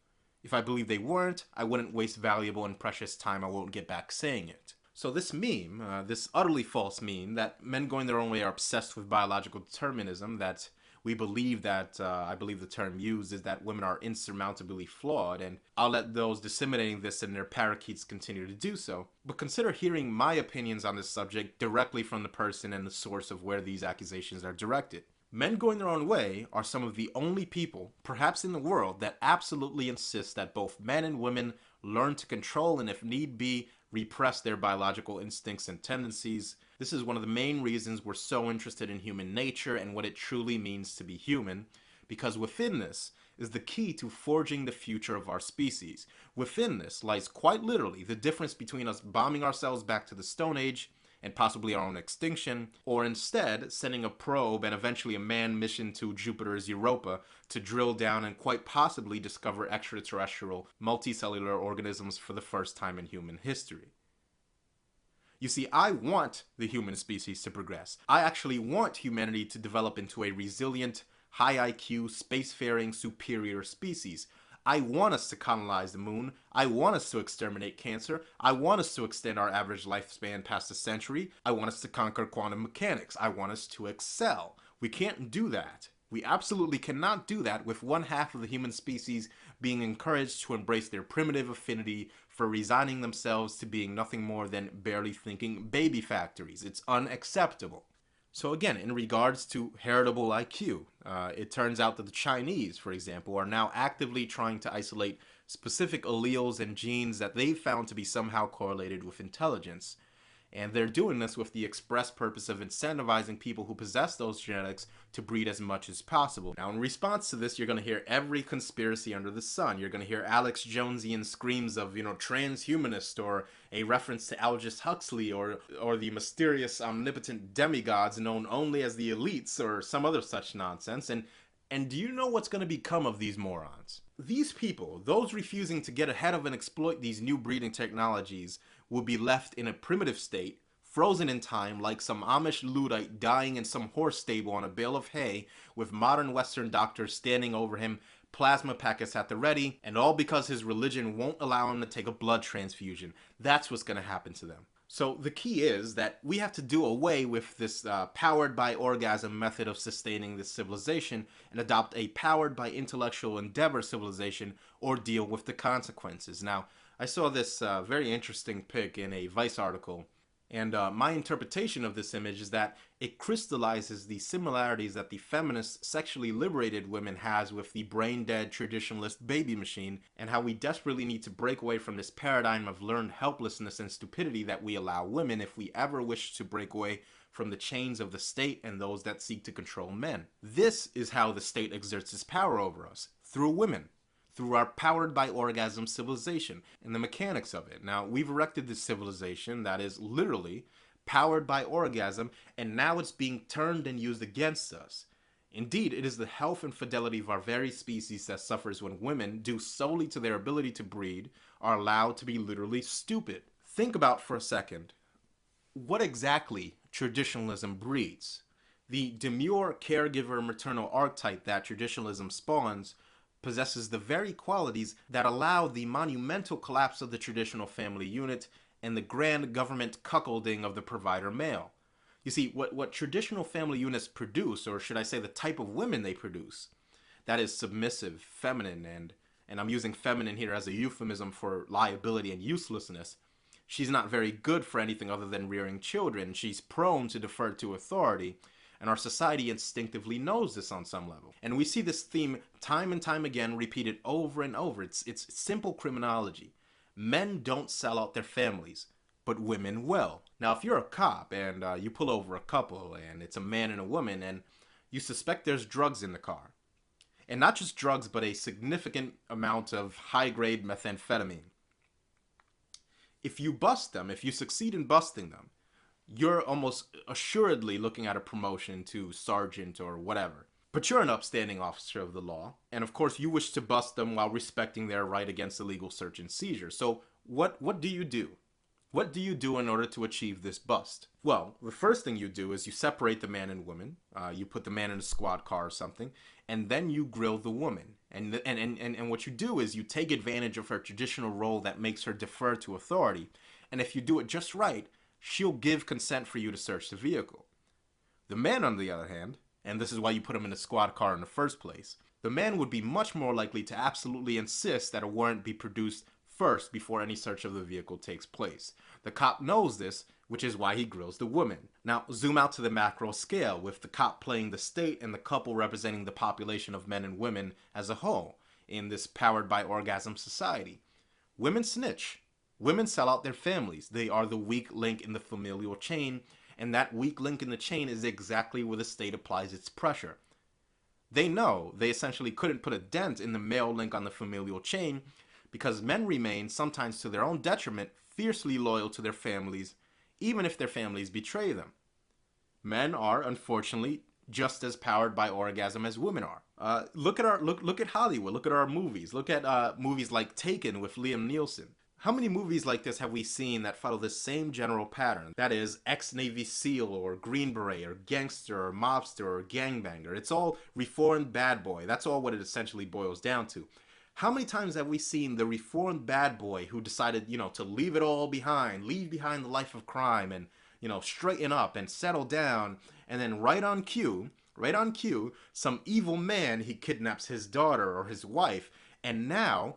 Speaker 1: If I believed they weren't, I wouldn't waste valuable and precious time I won't get back saying it. So this meme, this utterly false meme, that men going their own way are obsessed with biological determinism, that we believe that, I believe the term used is that women are insurmountably flawed, and I'll let those disseminating this in their parakeets continue to do so. But consider hearing my opinions on this subject directly from the person and the source of where these accusations are directed. Men going their own way are some of the only people, perhaps in the world, that absolutely insist that both men and women learn to control and, if need be, repress their biological instincts and tendencies. This is one of the main reasons we're so interested in human nature and what it truly means to be human, because within this is the key to forging the future of our species. Within this lies quite literally the difference between us bombing ourselves back to the Stone Age and possibly our own extinction, or instead sending a probe and eventually a manned mission to Jupiter's Europa to drill down and quite possibly discover extraterrestrial multicellular organisms for the first time in human history. You see, I want the human species to progress. I actually want humanity to develop into a resilient, high IQ, spacefaring, superior species. I want us to colonize the moon. I want us to exterminate cancer. I want us to extend our average lifespan past a century. I want us to conquer quantum mechanics. I want us to excel. We can't do that. We absolutely cannot do that with one half of the human species being encouraged to embrace their primitive affinity for resigning themselves to being nothing more than barely thinking baby factories. It's unacceptable. So again, in regards to heritable IQ, it turns out that the Chinese, for example, are now actively trying to isolate specific alleles and genes that they've found to be somehow correlated with intelligence. And they're doing this with the express purpose of incentivizing people who possess those genetics to breed as much as possible. Now, in response to this, you're going to hear every conspiracy under the sun. You're going to hear Alex Jonesian screams of, transhumanist, or a reference to Aldous Huxley, or the mysterious omnipotent demigods known only as the elites, or some other such nonsense. And do you know what's going to become of these morons? These people, those refusing to get ahead of and exploit these new breeding technologies, will be left in a primitive state, frozen in time like some Amish Luddite dying in some horse stable on a bale of hay, with modern Western doctors standing over him, plasma packets at the ready, and all because his religion won't allow him to take a blood transfusion. That's what's going to happen to them. So the key is that we have to do away with this powered by orgasm method of sustaining this civilization and adopt a powered by intellectual endeavor civilization or deal with the consequences. Now, I saw this very interesting pic in a Vice article, and my interpretation of this image is that it crystallizes the similarities that the feminist, sexually liberated women has with the brain-dead traditionalist baby machine, and how we desperately need to break away from this paradigm of learned helplessness and stupidity that we allow women if we ever wish to break away from the chains of the state and those that seek to control men. This is how the state exerts its power over us, through women. Through our powered by orgasm civilization and the mechanics of it. Now, we've erected this civilization that is literally powered by orgasm, and now it's being turned and used against us. Indeed, it is the health and fidelity of our very species that suffers when women, due solely to their ability to breed, are allowed to be literally stupid. Think about for a second, what exactly traditionalism breeds? The demure caregiver maternal archetype that traditionalism spawns possesses the very qualities that allow the monumental collapse of the traditional family unit and the grand government cuckolding of the provider male. You see, what traditional family units produce, or should I say the type of women they produce, that is submissive, feminine, and I'm using feminine here as a euphemism for liability and uselessness. She's not very good for anything other than rearing children. She's prone to defer to authority. And our society instinctively knows this on some level. And we see this theme time and time again repeated over and over. It's simple criminology. Men don't sell out their families, but women will. Now, if you're a cop and you pull over a couple and it's a man and a woman and you suspect there's drugs in the car, and not just drugs, but a significant amount of high-grade methamphetamine, if you bust them, if you succeed in busting them, you're almost assuredly looking at a promotion to sergeant or whatever. But you're an upstanding officer of the law, and of course you wish to bust them while respecting their right against illegal search and seizure. So what do you do? What do you do in order to achieve this bust? Well, the first thing you do is you separate the man and woman. You put the man in a squad car or something, and then you grill the woman. And what you do is you take advantage of her traditional role that makes her defer to authority. And if you do it just right, she'll give consent for you to search the vehicle. The man, on the other hand, and this is why you put him in a squad car in the first place, the man would be much more likely to absolutely insist that a warrant be produced first before any search of the vehicle takes place. The cop knows this, which is why he grills the woman. Now, zoom out to the macro scale, with the cop playing the state and the couple representing the population of men and women as a whole in this powered by orgasm society. Women snitch. Women sell out their families. They are the weak link in the familial chain, and that weak link in the chain is exactly where the state applies its pressure. They know they essentially couldn't put a dent in the male link on the familial chain because men remain, sometimes to their own detriment, fiercely loyal to their families, even if their families betray them. Men are, unfortunately, just as powered by orgasm as women are. Look at Hollywood. Look at our movies. Look at movies like Taken with Liam Neeson. How many movies like this have we seen that follow this same general pattern? That is, ex-Navy SEAL or Green Beret or gangster or mobster or gangbanger. It's all reformed bad boy. That's all what it essentially boils down to. How many times have we seen the reformed bad boy who decided, to leave it all behind, leave behind the life of crime and, straighten up and settle down, and then right on cue, some evil man, he kidnaps his daughter or his wife, and now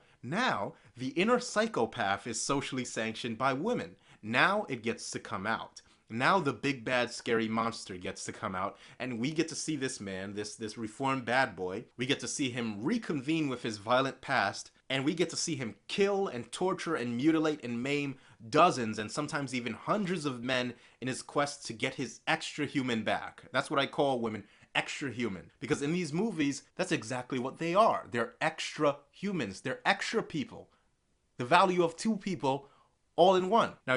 Speaker 1: the inner psychopath is socially sanctioned by women. Now it gets to come out. Now the big bad scary monster gets to come out, and we get to see this man, this reformed bad boy. We get to see him reconvene with his violent past, and we get to see him kill and torture and mutilate and maim dozens and sometimes even hundreds of men in his quest to get his extra human back. That's what I call women, extra human, because in these movies that's exactly what they are. They're extra humans. They're extra people. The value of two people all in one. Now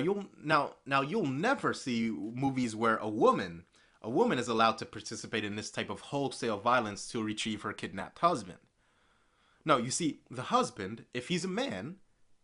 Speaker 1: you'll never see movies where a woman is allowed to participate in this type of wholesale violence to retrieve her kidnapped husband. No, you see, the husband, if he's a man,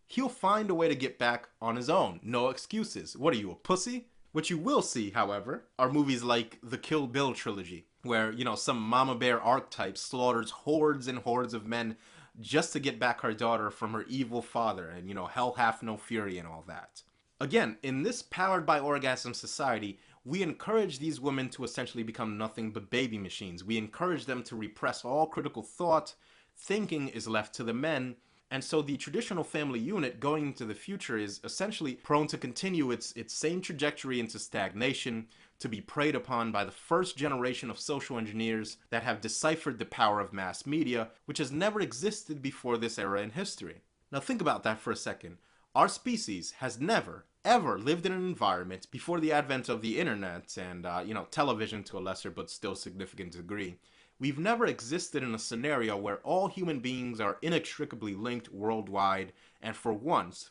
Speaker 1: he'll find a way to get back on his own. No excuses. What are you, a pussy? What you will see, however, are movies like the Kill Bill trilogy, where, some mama bear archetype slaughters hordes and hordes of men just to get back her daughter from her evil father and, hell hath no fury and all that. Again, in this powered by orgasm society, we encourage these women to essentially become nothing but baby machines. We encourage them to repress all critical thought. Thinking is left to the men. And so the traditional family unit going into the future is essentially prone to continue its same trajectory into stagnation, to be preyed upon by the first generation of social engineers that have deciphered the power of mass media, which has never existed before this era in history. Now think about that for a second. Our species has never, ever lived in an environment before the advent of the internet and, television to a lesser but still significant degree. We've never existed in a scenario where all human beings are inextricably linked worldwide, and for once,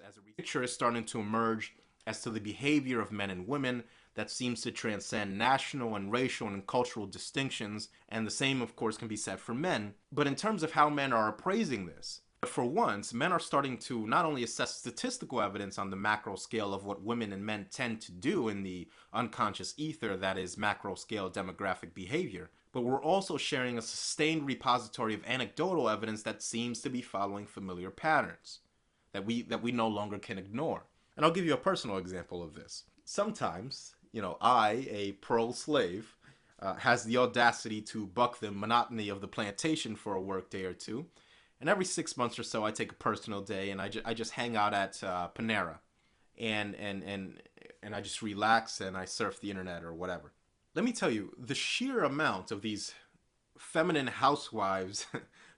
Speaker 1: as a picture is starting to emerge as to the behavior of men and women that seems to transcend national and racial and cultural distinctions, and the same, of course, can be said for men. But in terms of how men are appraising this, for once, men are starting to not only assess statistical evidence on the macro scale of what women and men tend to do in the unconscious ether that is macro scale demographic behavior, but we're also sharing a sustained repository of anecdotal evidence that seems to be following familiar patterns that we no longer can ignore. And I'll give you a personal example of this. Sometimes, I, a pearl slave, has the audacity to buck the monotony of the plantation for a work day or two. And every 6 months or so, I take a personal day and I just hang out at Panera, and I just relax and I surf the internet or whatever. Let me tell you, the sheer amount of these feminine housewives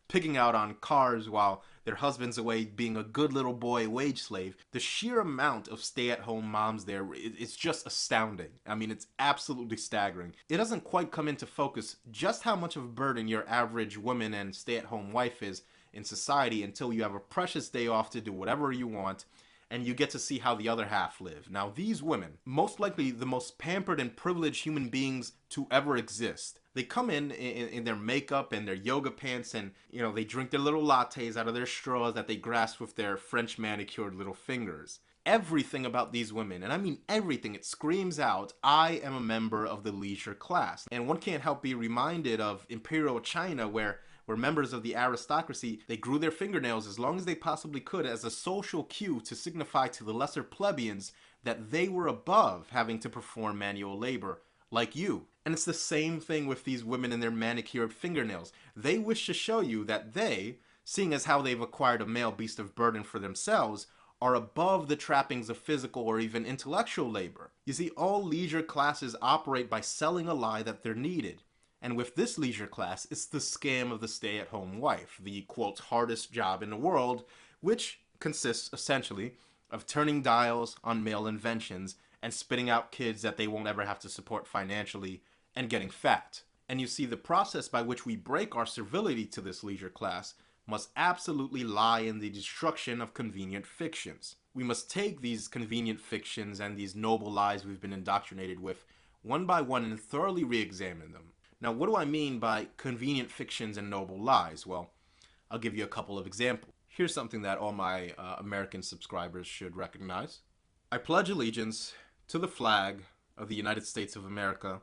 Speaker 1: picking out on cars while their husband's away being a good little boy wage slave, the sheer amount of stay-at-home moms there, it's just astounding. I mean, it's absolutely staggering. It doesn't quite come into focus just how much of a burden your average woman and stay-at-home wife is in society until you have a precious day off to do whatever you want, and you get to see how the other half live. Now, these women, most likely the most pampered and privileged human beings to ever exist, they come in their makeup and their yoga pants, and they drink their little lattes out of their straws that they grasp with their French manicured little fingers. Everything about these women, and I mean everything, it screams out, I am a member of the leisure class. And one can't help be reminded of Imperial China, where members of the aristocracy, they grew their fingernails as long as they possibly could as a social cue to signify to the lesser plebeians that they were above having to perform manual labor, like you. And it's the same thing with these women and their manicured fingernails. They wish to show you that they, seeing as how they've acquired a male beast of burden for themselves, are above the trappings of physical or even intellectual labor. You see, all leisure classes operate by selling a lie that they're needed. And with this leisure class, it's the scam of the stay-at-home wife, the, quote, hardest job in the world, which consists essentially of turning dials on male inventions and spitting out kids that they won't ever have to support financially and getting fat. And you see, the process by which we break our servility to this leisure class must absolutely lie in the destruction of convenient fictions. We must take these convenient fictions and these noble lies we've been indoctrinated with one by one and thoroughly re-examine them. Now, what do I mean by convenient fictions and noble lies? Well, I'll give you a couple of examples. Here's something that all my American subscribers should recognize. I pledge allegiance to the flag of the United States of America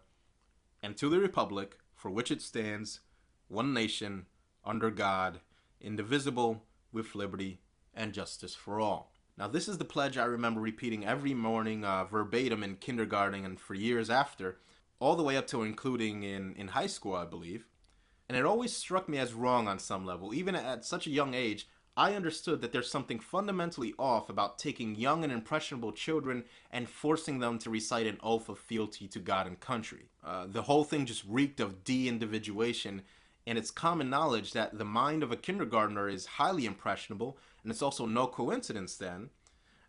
Speaker 1: and to the republic for which it stands, one nation, under God, indivisible, with liberty and justice for all. Now, this is the pledge I remember repeating every morning verbatim in kindergarten and for years after, all the way up to including in high school, I believe. And it always struck me as wrong on some level. Even at such a young age, I understood that there's something fundamentally off about taking young and impressionable children and forcing them to recite an oath of fealty to God and country. The whole thing just reeked of de-individuation, and it's common knowledge that the mind of a kindergartner is highly impressionable, and it's also no coincidence then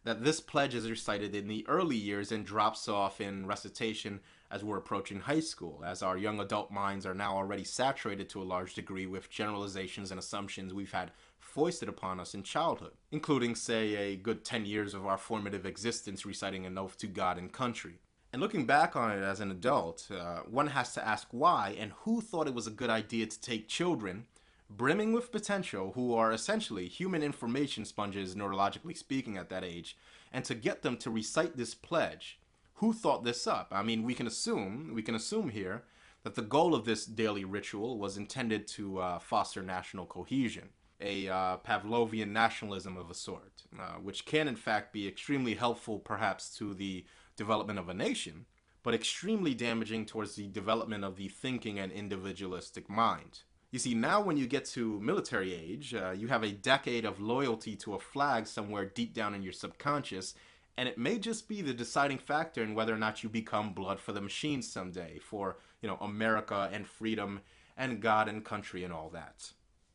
Speaker 1: that this pledge is recited in the early years and drops off in recitation as we're approaching high school, as our young adult minds are now already saturated to a large degree with generalizations and assumptions we've had foisted upon us in childhood, including, say, a good 10 years of our formative existence reciting an oath to God and country. And looking back on it as an adult, one has to ask why and who thought it was a good idea to take children, brimming with potential, who are essentially human information sponges, neurologically speaking at that age, and to get them to recite this pledge. Who thought this up? I mean, we can assume here that the goal of this daily ritual was intended to foster national cohesion. a Pavlovian nationalism of a sort, which can in fact be extremely helpful perhaps to the development of a nation, but extremely damaging towards the development of the thinking and individualistic mind. You see, now when you get to military age, you have a decade of loyalty to a flag somewhere deep down in your subconscious, and it may just be the deciding factor in whether or not you become blood for the machine someday, for, America and freedom and God and country and all that.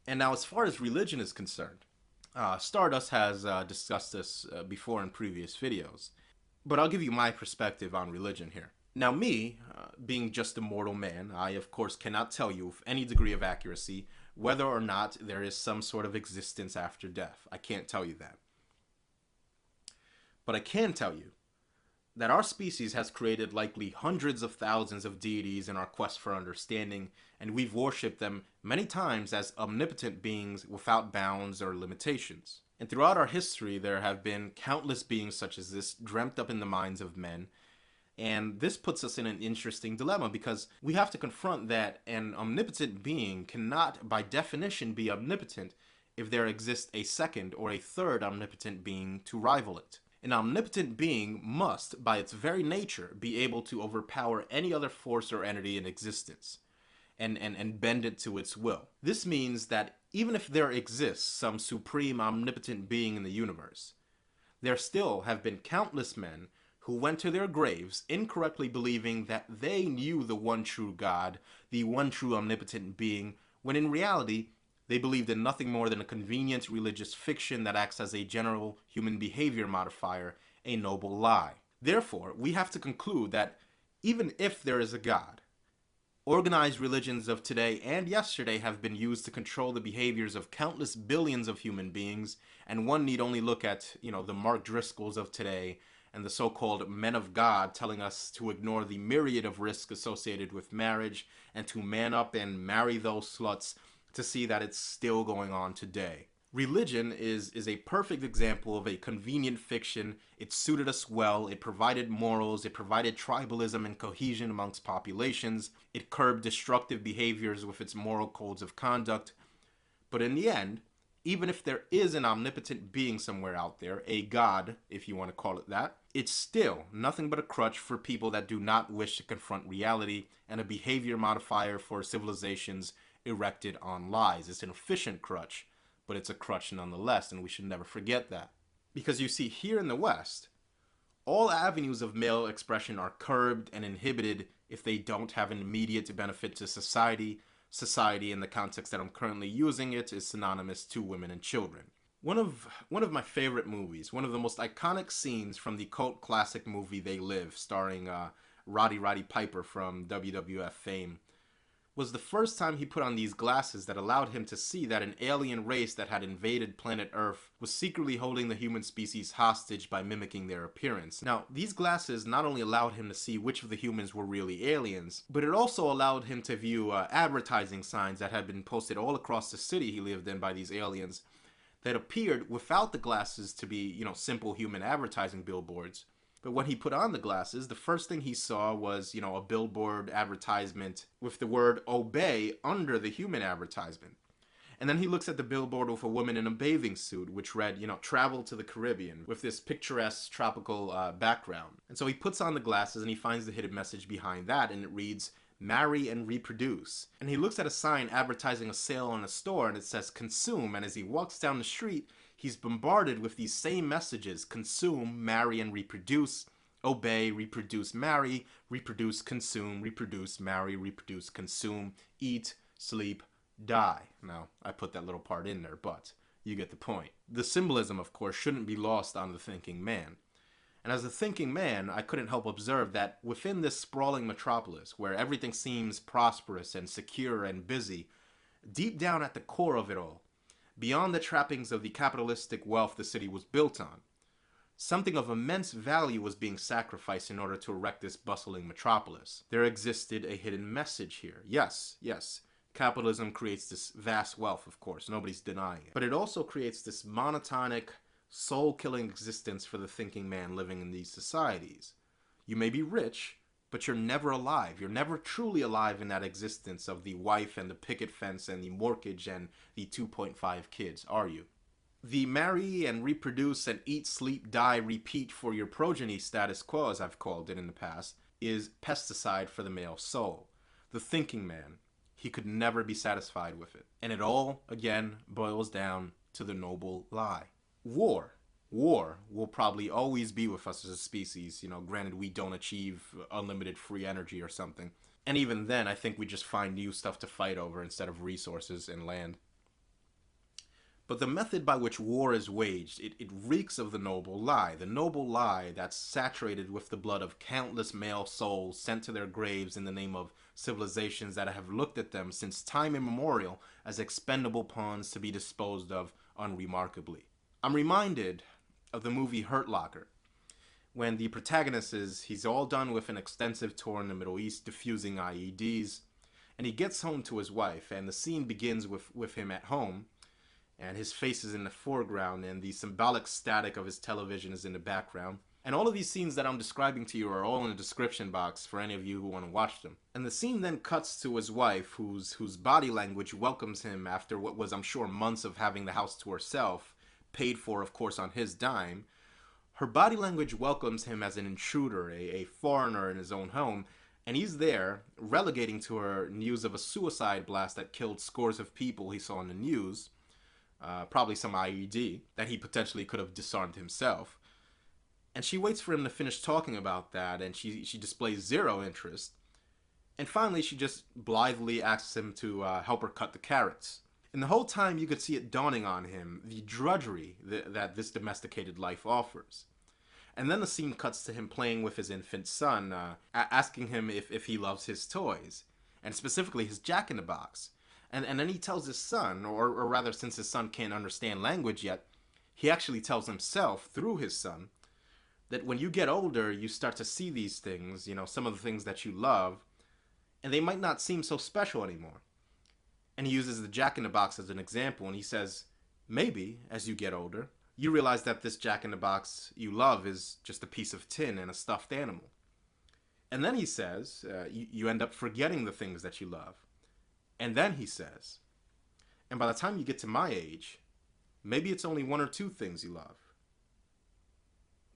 Speaker 1: And now, as far as religion is concerned, Stardust has discussed this before in previous videos, but I'll give you my perspective on religion here. Now me, being just a mortal man, I of course cannot tell you with any degree of accuracy whether or not there is some sort of existence after death. I can't tell you that. But I can tell you that our species has created likely hundreds of thousands of deities in our quest for understanding, and we've worshipped them many times as omnipotent beings without bounds or limitations. And throughout our history, there have been countless beings such as this dreamt up in the minds of men. And this puts us in an interesting dilemma because we have to confront that an omnipotent being cannot, by definition, be omnipotent if there exists a second or a third omnipotent being to rival it. An omnipotent being must, by its very nature, be able to overpower any other force or entity in existence and bend it to its will. This means that even if there exists some supreme omnipotent being in the universe, there still have been countless men who went to their graves incorrectly believing that they knew the one true God, the one true omnipotent being, when in reality, they believed in nothing more than a convenient religious fiction that acts as a general human behavior modifier, a noble lie. Therefore, we have to conclude that even if there is a God, organized religions of today and yesterday have been used to control the behaviors of countless billions of human beings, and one need only look at, the Mark Driscolls of today and the so-called men of God telling us to ignore the myriad of risks associated with marriage and to man up and marry those sluts to see that it's still going on today. Religion is a perfect example of a convenient fiction. It suited us well, it provided morals, it provided tribalism and cohesion amongst populations, it curbed destructive behaviors with its moral codes of conduct. But in the end, even if there is an omnipotent being somewhere out there, a god, if you want to call it that, it's still nothing but a crutch for people that do not wish to confront reality and a behavior modifier for civilizations erected on lies. It's an efficient crutch, but it's a crutch nonetheless, and we should never forget that. Because you see, here in the West, all avenues of male expression are curbed and inhibited if they don't have an immediate benefit to society. Society, in the context that I'm currently using it, is synonymous to women and children. One of my favorite movies, one of the most iconic scenes from the cult classic movie They Live, starring Roddy Piper from WWF fame, was the first time he put on these glasses that allowed him to see that an alien race that had invaded planet Earth was secretly holding the human species hostage by mimicking their appearance. Now, these glasses not only allowed him to see which of the humans were really aliens, but it also allowed him to view advertising signs that had been posted all across the city he lived in by these aliens that appeared without the glasses to be, simple human advertising billboards. But when he put on the glasses, the first thing he saw was, a billboard advertisement with the word obey under the human advertisement. And then he looks at the billboard with a woman in a bathing suit, which read, travel to the Caribbean, with this picturesque tropical background. And so he puts on the glasses and he finds the hidden message behind that, and it reads, marry and reproduce. And he looks at a sign advertising a sale in a store, and it says consume, and as he walks down the street, he's bombarded with these same messages: consume, marry, and reproduce, obey, reproduce, marry, reproduce, consume, reproduce, marry, reproduce, consume, eat, sleep, die. Now, I put that little part in there, but you get the point. The symbolism, of course, shouldn't be lost on the thinking man. And as a thinking man, I couldn't help observe that within this sprawling metropolis, where everything seems prosperous and secure and busy, deep down at the core of it all, beyond the trappings of the capitalistic wealth the city was built on, something of immense value was being sacrificed in order to erect this bustling metropolis. There existed a hidden message here. Yes, capitalism creates this vast wealth, of course, nobody's denying it. But it also creates this monotonic, soul-killing existence for the thinking man living in these societies. You may be rich, but you're never alive. You're never truly alive in that existence of the wife and the picket fence and the mortgage and the 2.5 kids, are you? The marry and reproduce and eat, sleep, die, repeat for your progeny status quo, as I've called it in the past, is pesticide for the male soul. The thinking man, he could never be satisfied with it. And it all, again, boils down to the noble lie. War. War will probably always be with us as a species, granted we don't achieve unlimited free energy or something. And even then, I think we just find new stuff to fight over instead of resources and land. But the method by which war is waged, it reeks of the noble lie that's saturated with the blood of countless male souls sent to their graves in the name of civilizations that have looked at them since time immemorial as expendable pawns to be disposed of unremarkably. I'm reminded of the movie Hurt Locker, when the protagonist he's all done with an extensive tour in the Middle East diffusing IEDs, and he gets home to his wife, and the scene begins with him at home, and his face is in the foreground, and the symbolic static of his television is in the background. And all of these scenes that I'm describing to you are all in the description box for any of you who want to watch them. And the scene then cuts to his wife, whose body language welcomes him after what was, I'm sure, months of having the house to herself, paid for, of course, on his dime. Her body language welcomes him as an intruder, a foreigner in his own home, and he's there, relegating to her news of a suicide blast that killed scores of people he saw in the news, probably some IED, that he potentially could have disarmed himself. And she waits for him to finish talking about that, and she displays zero interest. And finally, she just blithely asks him to help her cut the carrots. And the whole time you could see it dawning on him, the drudgery that this domesticated life offers. And then the scene cuts to him playing with his infant son, asking him if he loves his toys, and specifically his Jack-in-the-Box. And then he tells his son, or rather, since his son can't understand language yet, he actually tells himself, through his son, that when you get older, you start to see these things, some of the things that you love, and they might not seem so special anymore. And he uses the Jack-in-the-Box as an example, and he says, maybe, as you get older, you realize that this Jack-in-the-Box you love is just a piece of tin and a stuffed animal. And then he says, you end up forgetting the things that you love. And then he says, and by the time you get to my age, maybe it's only one or two things you love.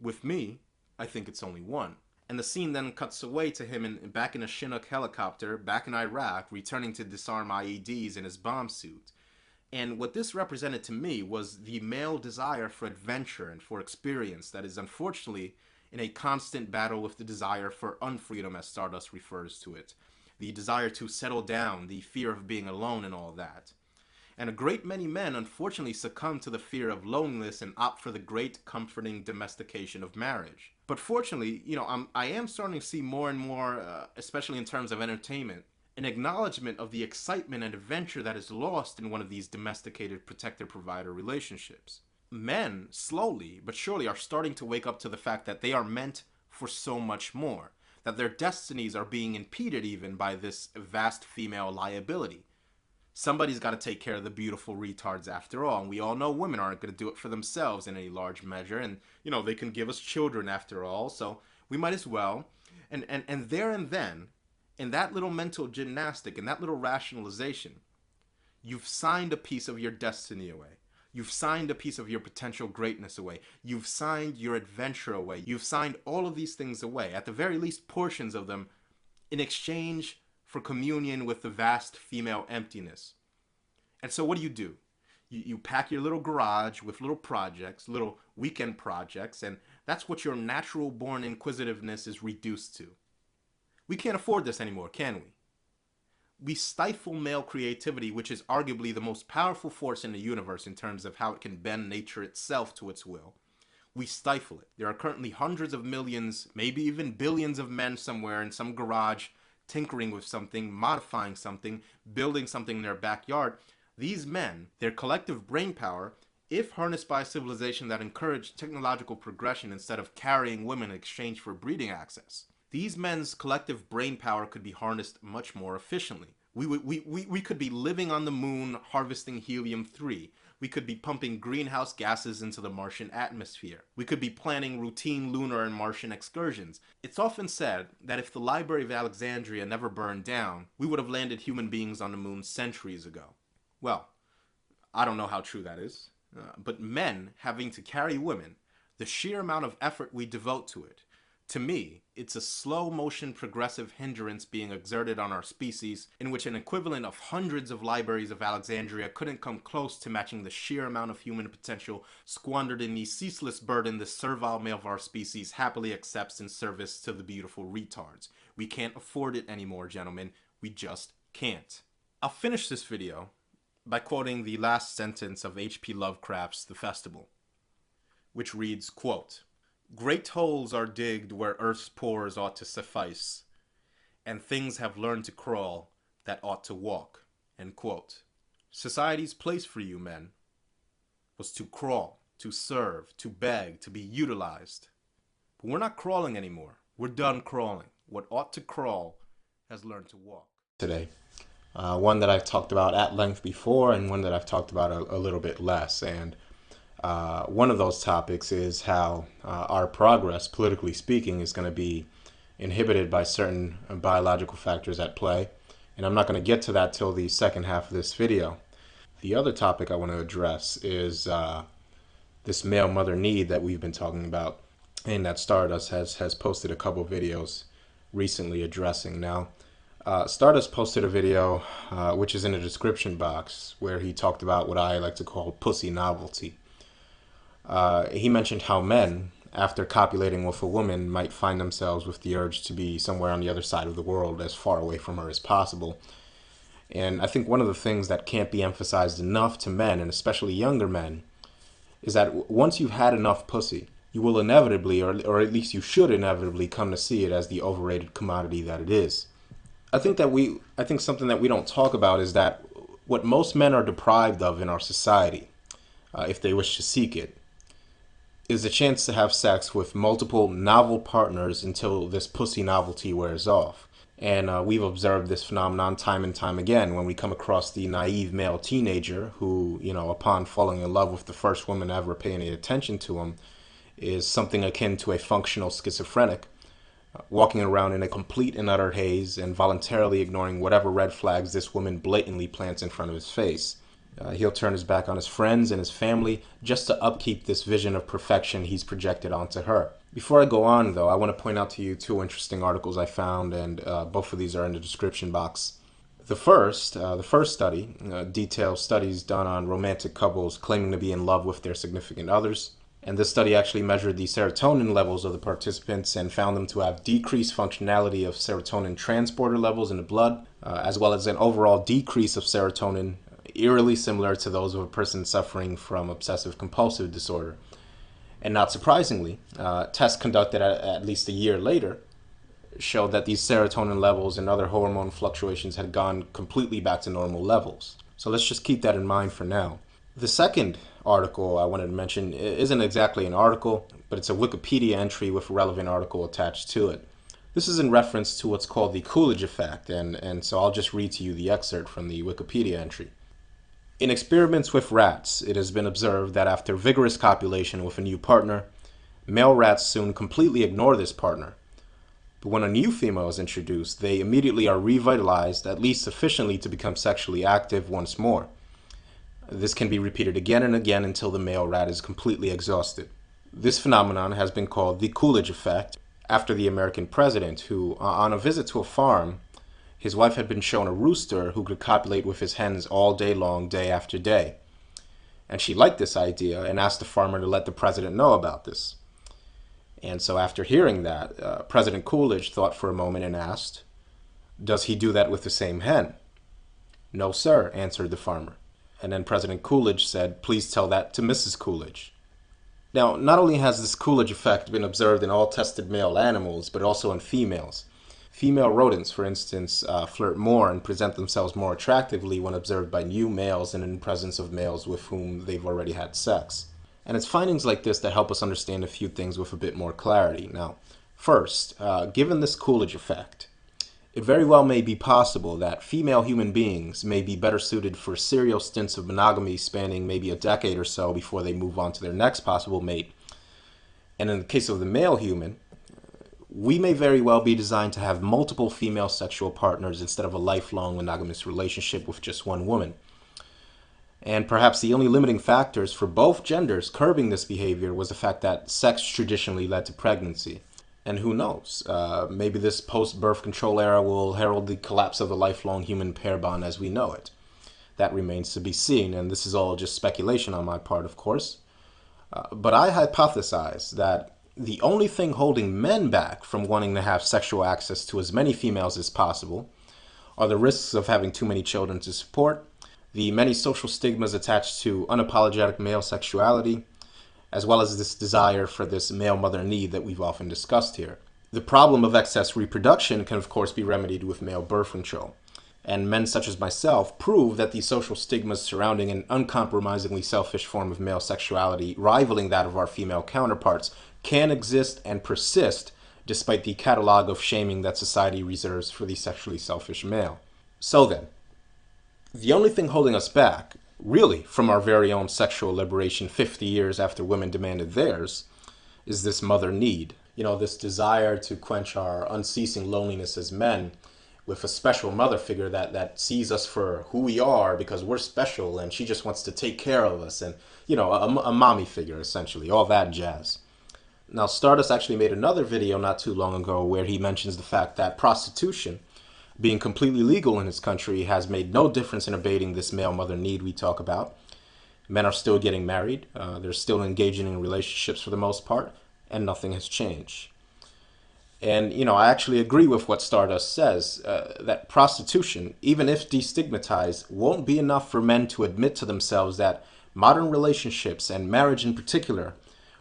Speaker 1: With me, I think it's only one. And the scene then cuts away to him back in a Chinook helicopter, back in Iraq, returning to disarm IEDs in his bomb suit. And what this represented to me was the male desire for adventure and for experience that is unfortunately in a constant battle with the desire for unfreedom, as Stardust refers to it. The desire to settle down, the fear of being alone and all that. And a great many men unfortunately succumb to the fear of loneliness and opt for the great comforting domestication of marriage. But fortunately, I am starting to see more and more, especially in terms of entertainment, an acknowledgement of the excitement and adventure that is lost in one of these domesticated protector-provider relationships. Men, slowly but surely, are starting to wake up to the fact that they are meant for so much more, that their destinies are being impeded even by this vast female liability. Somebody's got to take care of the beautiful retards after all, and we all know women aren't going to do it for themselves in any large measure, and, they can give us children after all, so we might as well. And there and then, in that little mental gymnastic, in that little rationalization, you've signed a piece of your destiny away. You've signed a piece of your potential greatness away. You've signed your adventure away. You've signed all of these things away, at the very least portions of them, in exchange for communion with the vast female emptiness. And so what do? You pack your little garage with little projects, little weekend projects, and that's what your natural born inquisitiveness is reduced to. We can't afford this anymore, can we? We stifle male creativity, which is arguably the most powerful force in the universe in terms of how it can bend nature itself to its will. We stifle it. There are currently hundreds of millions, maybe even billions of men somewhere in some garage tinkering with something, modifying something, building something in their backyard. These men, their collective brain power, if harnessed by a civilization that encouraged technological progression instead of carrying women in exchange for breeding access, these men's collective brain power could be harnessed much more efficiently. We could be living on the moon harvesting helium-3. We could be pumping greenhouse gases into the Martian atmosphere. We could be planning routine lunar and Martian excursions. It's often said that if the Library of Alexandria never burned down, we would have landed human beings on the moon centuries ago. Well, I don't know how true that is, but men having to carry women, the sheer amount of effort we devote to it, to me, it's a slow-motion progressive hindrance being exerted on our species in which an equivalent of hundreds of libraries of Alexandria couldn't come close to matching the sheer amount of human potential squandered in the ceaseless burden the servile male of our species happily accepts in service to the beautiful retards. We can't afford it anymore, gentlemen. We just can't. I'll finish this video by quoting the last sentence of H.P. Lovecraft's The Festival, which reads, quote, "Great holes are digged where earth's pores ought to suffice, and things have learned to crawl that ought to walk." End quote. Society's place for you men was to crawl, to serve, to beg, to be utilized. But we're not crawling anymore. We're done crawling. What ought to crawl has learned to walk. Today, one that I've talked about at length before and one that I've talked about a little bit less. And one of those topics is how our progress, politically speaking, is going to be inhibited by certain biological factors at play. And I'm not going to get to that till the second half of this video. The other topic I want to address is this male mother need that we've been talking about, and that Stardust has posted a couple videos recently addressing. Now, Stardust posted a video which is in the description box where he talked about what I like to call pussy novelty. He mentioned how men, after copulating with a woman, might find themselves with the urge to be somewhere on the other side of the world, as far away from her as possible. And I think one of the things that can't be emphasized enough to men, and especially younger men, is that once you've had enough pussy, you will inevitably, or at least you should inevitably, come to see it as the overrated commodity that it is. I think something that we don't talk about is that what most men are deprived of in our society, if they wish to seek it, is the chance to have sex with multiple novel partners until this pussy novelty wears off. And we've observed this phenomenon time and time again when we come across the naive male teenager who, upon falling in love with the first woman ever paying any attention to him, is something akin to a functional schizophrenic, walking around in a complete and utter haze and voluntarily ignoring whatever red flags this woman blatantly plants in front of his face. He'll turn his back on his friends and his family just to upkeep this vision of perfection he's projected onto her. Before I go on, though, I want to point out to you two interesting articles I found, and both of these are in the description box. The first study details studies done on romantic couples claiming to be in love with their significant others. And this study actually measured the serotonin levels of the participants and found them to have decreased functionality of serotonin transporter levels in the blood, as well as an overall decrease of serotonin, eerily similar to those of a person suffering from obsessive compulsive disorder. And not surprisingly, tests conducted at least a year later showed that these serotonin levels and other hormone fluctuations had gone completely back to normal levels. So let's just keep that in mind for now. The second article I wanted to mention isn't exactly an article, but it's a Wikipedia entry with a relevant article attached to it. This is in reference to what's called the Coolidge effect, and so I'll just read to you the excerpt from the Wikipedia entry. In experiments with rats, it has been observed that after vigorous copulation with a new partner, male rats soon completely ignore this partner. But when a new female is introduced, they immediately are revitalized, at least sufficiently to become sexually active once more. This can be repeated again and again until the male rat is completely exhausted. This phenomenon has been called the Coolidge effect, after the American president who, on a visit to a farm, his wife had been shown a rooster who could copulate with his hens all day long, day after day. And she liked this idea and asked the farmer to let the president know about this. And so after hearing that, President Coolidge thought for a moment and asked, "Does he do that with the same hen?" "No, sir," answered the farmer. And then President Coolidge said, "Please tell that to Mrs. Coolidge." Now, not only has this Coolidge effect been observed in all tested male animals, but also in females. Female rodents, for instance, flirt more and present themselves more attractively when observed by new males and in presence of males with whom they've already had sex. And it's findings like this that help us understand a few things with a bit more clarity. Now, first, given this Coolidge effect,
Speaker 2: It very well may be possible that female human beings may be better suited for serial stints of monogamy spanning maybe a decade or so before they move on to their next possible mate. And in the case of the male human, we may very well be designed to have multiple female sexual partners instead of a lifelong monogamous relationship with just one woman. And perhaps the only limiting factors for both genders curbing this behavior was the fact that sex traditionally led to pregnancy. And who knows, maybe this post-birth control era will herald the collapse of the lifelong human pair bond as we know it. That remains to be seen, and this is all just speculation on my part, of course. But I hypothesize that the only thing holding men back from wanting to have sexual access to as many females as possible are the risks of having too many children to support, the many social stigmas attached to unapologetic male sexuality, as well as this desire for this male mother need that we've often discussed here. The problem of excess reproduction can of course be remedied with male birth control. And men such as myself prove that the social stigmas surrounding an uncompromisingly selfish form of male sexuality rivaling that of our female counterparts can exist and persist despite the catalog of shaming that society reserves for the sexually selfish male. So then, the only thing holding us back, really, from our very own sexual liberation 50 years after women demanded theirs, is this mother need. You know, this desire to quench our unceasing loneliness as men with a special mother figure that sees us for who we are because we're special and she just wants to take care of us, and, you know, a mommy figure, essentially, all that jazz. Now, Stardust actually made another video not too long ago where he mentions the fact that prostitution, being completely legal in his country, has made no difference in abating this male mother need we talk about. Men are still getting married, they're still engaging in relationships for the most part, and nothing has changed. And, you know, I actually agree with what Stardust says, that prostitution, even if destigmatized, won't be enough for men to admit to themselves that modern relationships, and marriage in particular,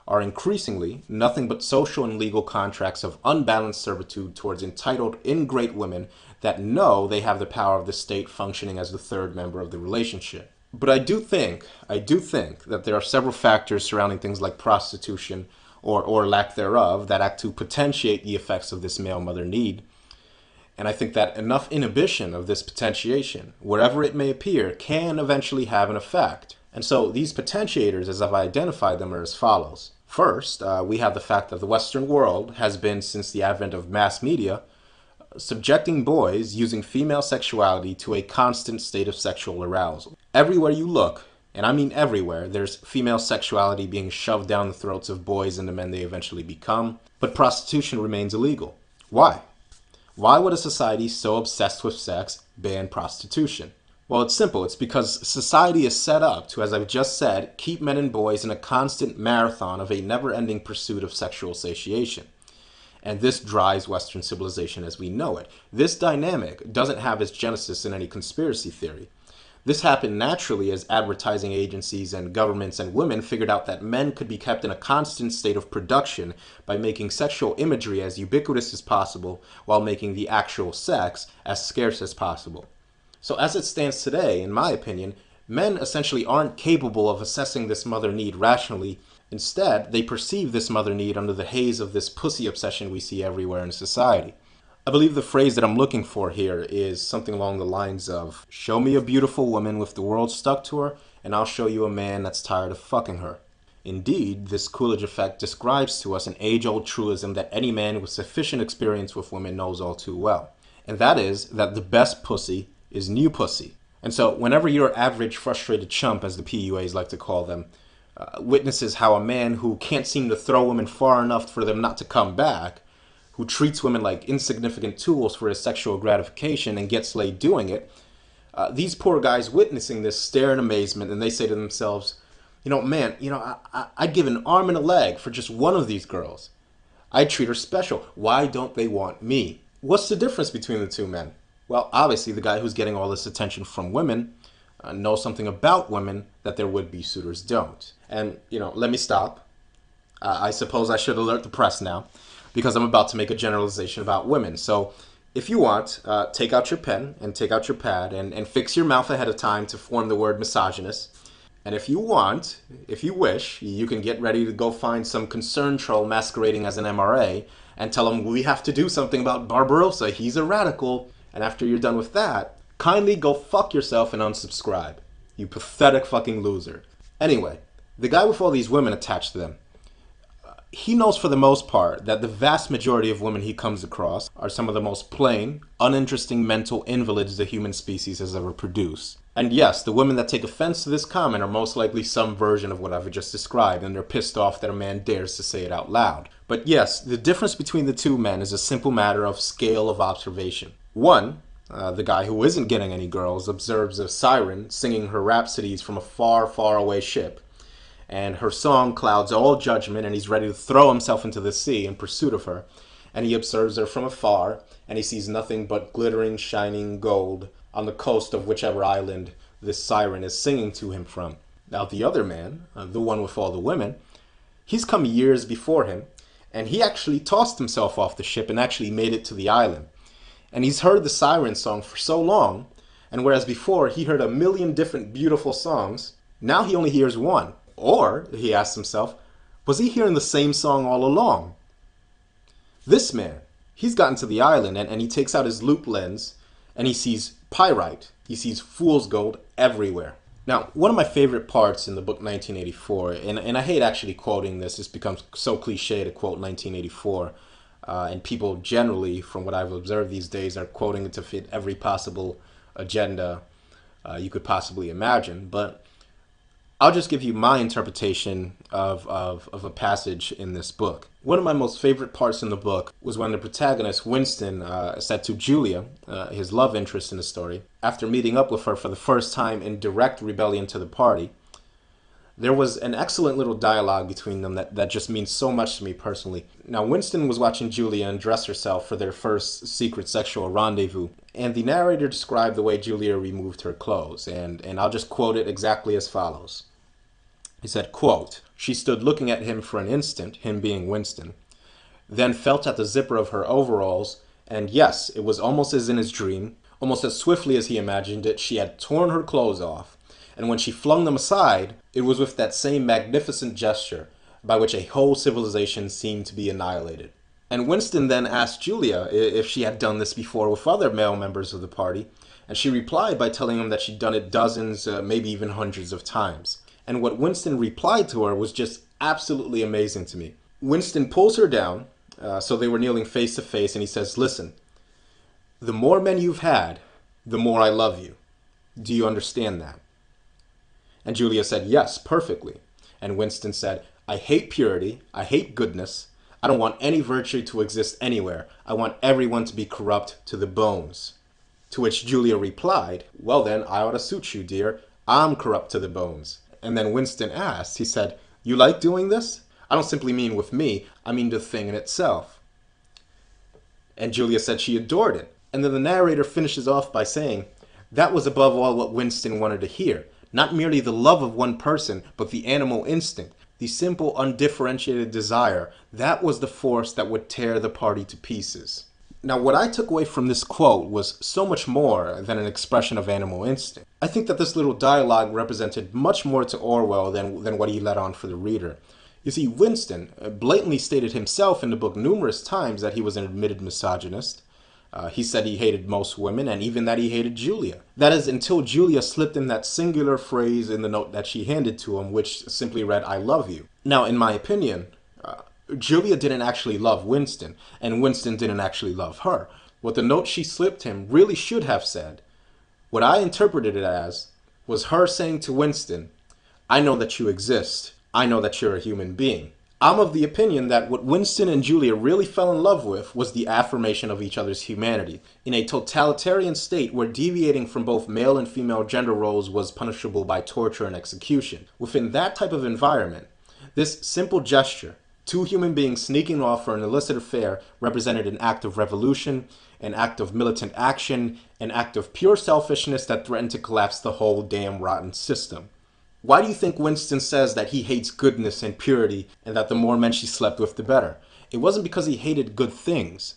Speaker 2: are increasingly nothing but social and legal contracts of unbalanced servitude towards entitled, ingrate women that know they have the power of the state functioning as the third member of the relationship. But I do think that there are several factors surrounding things like prostitution or lack thereof that act to potentiate the effects of this male mother need. And I think that enough inhibition of this potentiation, wherever it may appear, can eventually have an effect. And so these potentiators, as I've identified them, are as follows. First, we have the fact that the Western world has been, since the advent of mass media, subjecting boys using female sexuality to a constant state of sexual arousal. Everywhere you look, and I mean everywhere, there's female sexuality being shoved down the throats of boys and the men they eventually become. But prostitution remains illegal. Why? Why would a society so obsessed with sex ban prostitution? Well, it's simple. It's because society is set up to, as I've just said, keep men and boys in a constant marathon of a never-ending pursuit of sexual satiation. And this drives Western civilization as we know it. This dynamic doesn't have its genesis in any conspiracy theory. This happened naturally as advertising agencies and governments and women figured out that men could be kept in a constant state of production by making sexual imagery as ubiquitous as possible while making the actual sex as scarce as possible. So as it stands today, in my opinion, men essentially aren't capable of assessing this mother need rationally. Instead, they perceive this mother need under the haze of this pussy obsession we see everywhere in society. I believe the phrase that I'm looking for here is something along the lines of, show me a beautiful woman with the world stuck to her, and I'll show you a man that's tired of fucking her. Indeed, this Coolidge effect describes to us an age-old truism that any man with sufficient experience with women knows all too well. And that is that the best pussy is new pussy. And so whenever your average frustrated chump, as the PUAs like to call them, witnesses how a man who can't seem to throw women far enough for them not to come back, who treats women like insignificant tools for his sexual gratification and gets laid doing it, these poor guys witnessing this stare in amazement, and they say to themselves, you know, man, you know, I'd give an arm and a leg for just one of these girls. I'd treat her special. Why don't they want me? What's the difference between the two men? Well, obviously the guy who's getting all this attention from women knows something about women that their would-be suitors don't. And, you know, let me stop. I suppose I should alert the press now, because I'm about to make a generalization about women. So if you want, take out your pen and take out your pad and fix your mouth ahead of time to form the word misogynist. And if you wish, you can get ready to go find some concern troll masquerading as an MRA and tell him we have to do something about Barbarossa. He's a radical. And after you're done with that, kindly go fuck yourself and unsubscribe. You pathetic fucking loser. Anyway, the guy with all these women attached to them, he knows for the most part that the vast majority of women he comes across are some of the most plain, uninteresting mental invalids the human species has ever produced. And yes, the women that take offense to this comment are most likely some version of what I've just described, and they're pissed off that a man dares to say it out loud. But yes, the difference between the two men is a simple matter of scale of observation. One, the guy who isn't getting any girls, observes a siren singing her rhapsodies from a far, far away ship, and her song clouds all judgment, and he's ready to throw himself into the sea in pursuit of her. And he observes her from afar, and he sees nothing but glittering, shining gold on the coast of whichever island this siren is singing to him from. Now the other man, the one with all the women, he's come years before him, and he actually tossed himself off the ship and actually made it to the island. And he's heard the siren song for so long, and whereas before he heard a million different beautiful songs, now he only hears one. Or, he asks himself, was he hearing the same song all along? This man, he's gotten to the island and he takes out his loop lens and he sees pyrite. He sees fool's gold everywhere. Now, one of my favorite parts in the book 1984, and I hate actually quoting this, it's become so cliche to quote 1984, and people generally, from what I've observed these days, are quoting it to fit every possible agenda you could possibly imagine, but I'll just give you my interpretation of a passage in this book. One of my most favorite parts in the book was when the protagonist, Winston, said to Julia, his love interest in the story, after meeting up with her for the first time in direct rebellion to the party, there was an excellent little dialogue between them that just means so much to me personally. Now, Winston was watching Julia undress herself for their first secret sexual rendezvous, and the narrator described the way Julia removed her clothes, and I'll just quote it exactly as follows. He said, quote, "She stood looking at him for an instant, him being Winston, then felt at the zipper of her overalls, and yes, it was almost as in his dream, almost as swiftly as he imagined it, she had torn her clothes off, and when she flung them aside, it was with that same magnificent gesture by which a whole civilization seemed to be annihilated." And Winston then asked Julia if she had done this before with other male members of the party, and she replied by telling him that she'd done it dozens, maybe even hundreds of times. And what Winston replied to her was just absolutely amazing to me. Winston pulls her down, so they were kneeling face to face, and he says, "Listen, the more men you've had, the more I love you. Do you understand that?" And Julia said, "Yes, perfectly." And Winston said, "I hate purity. I hate goodness. I don't want any virtue to exist anywhere. I want everyone to be corrupt to the bones." To which Julia replied, "Well then, I ought to suit you, dear. I'm corrupt to the bones." And then Winston asked, he said, "You like doing this? I don't simply mean with me, I mean the thing in itself." And Julia said she adored it. And then the narrator finishes off by saying, that was above all what Winston wanted to hear. Not merely the love of one person, but the animal instinct, the simple, undifferentiated desire. That was the force that would tear the party to pieces. Now, what I took away from this quote was so much more than an expression of animal instinct. I think that this little dialogue represented much more to Orwell than what he let on for the reader. You see, Winston blatantly stated himself in the book numerous times that he was an admitted misogynist. He said he hated most women, and even that he hated Julia. That is, until Julia slipped in that singular phrase in the note that she handed to him, which simply read, "I love you." Now, in my opinion, Julia didn't actually love Winston, and Winston didn't actually love her. What the note she slipped him really should have said, what I interpreted it as, was her saying to Winston, "I know that you exist. I know that you're a human being." I'm of the opinion that what Winston and Julia really fell in love with was the affirmation of each other's humanity. In a totalitarian state where deviating from both male and female gender roles was punishable by torture and execution. Within that type of environment, this simple gesture, two human beings sneaking off for an illicit affair, represented an act of revolution, an act of militant action, an act of pure selfishness that threatened to collapse the whole damn rotten system. Why do you think Winston says that he hates goodness and purity and that the more men she slept with, the better? It wasn't because he hated good things.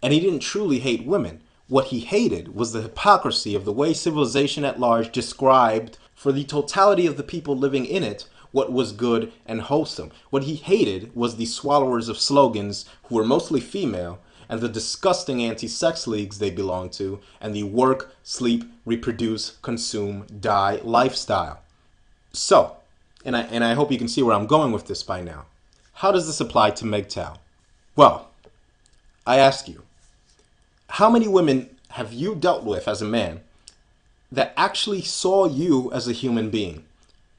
Speaker 2: And he didn't truly hate women. What he hated was the hypocrisy of the way civilization at large described, for the totality of the people living in it, what was good and wholesome. What he hated was the swallowers of slogans who were mostly female, and the disgusting anti-sex leagues they belonged to, and the work, sleep, reproduce, consume, die lifestyle. So, and I hope you can see where I'm going with this by now. How does this apply to MGTOW? Well, I ask you, how many women have you dealt with as a man that actually saw you as a human being?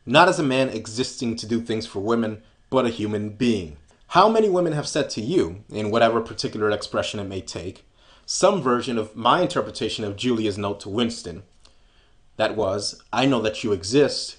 Speaker 2: Not as a man existing to do things for women, but a human being. How many women have said to you, in whatever particular expression it may take, some version of my interpretation of Julia's note to Winston, that was, I know that you exist,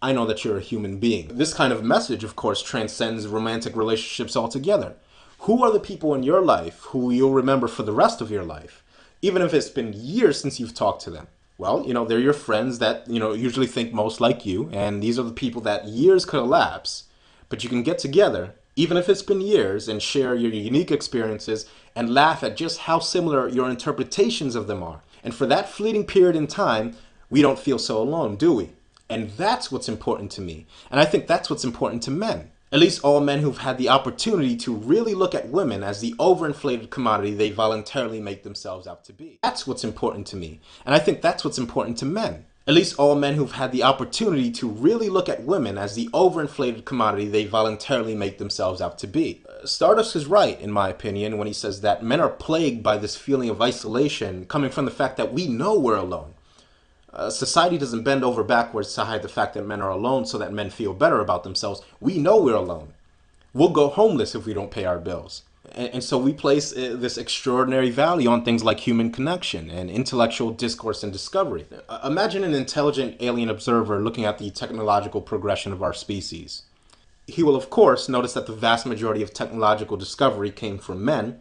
Speaker 2: I know that you're a human being. This kind of message, of course, transcends romantic relationships altogether. Who are the people in your life who you'll remember for the rest of your life, even if it's been years since you've talked to them? Well, they're your friends that, usually think most like you, and these are the people that years could elapse, but you can get together, even if it's been years, and share your unique experiences and laugh at just how similar your interpretations of them are. And for that fleeting period in time, we don't feel so alone, do we? And that's what's important to me. And I think that's what's important to men. At least all men who've had the opportunity to really look at women as the overinflated commodity they voluntarily make themselves out to be. That's what's important to me. And I think that's what's important to men. At least all men who've had the opportunity to really look at women as the overinflated commodity they voluntarily make themselves out to be. Stardust is right, in my opinion, when he says that men are plagued by this feeling of isolation coming from the fact that we know we're alone. Society doesn't bend over backwards to hide the fact that men are alone so that men feel better about themselves. We know we're alone. We'll go homeless if we don't pay our bills. And so we place this extraordinary value on things like human connection and intellectual discourse and discovery. Imagine an intelligent alien observer looking at the technological progression of our species. He will, of course, notice that the vast majority of technological discovery came from men,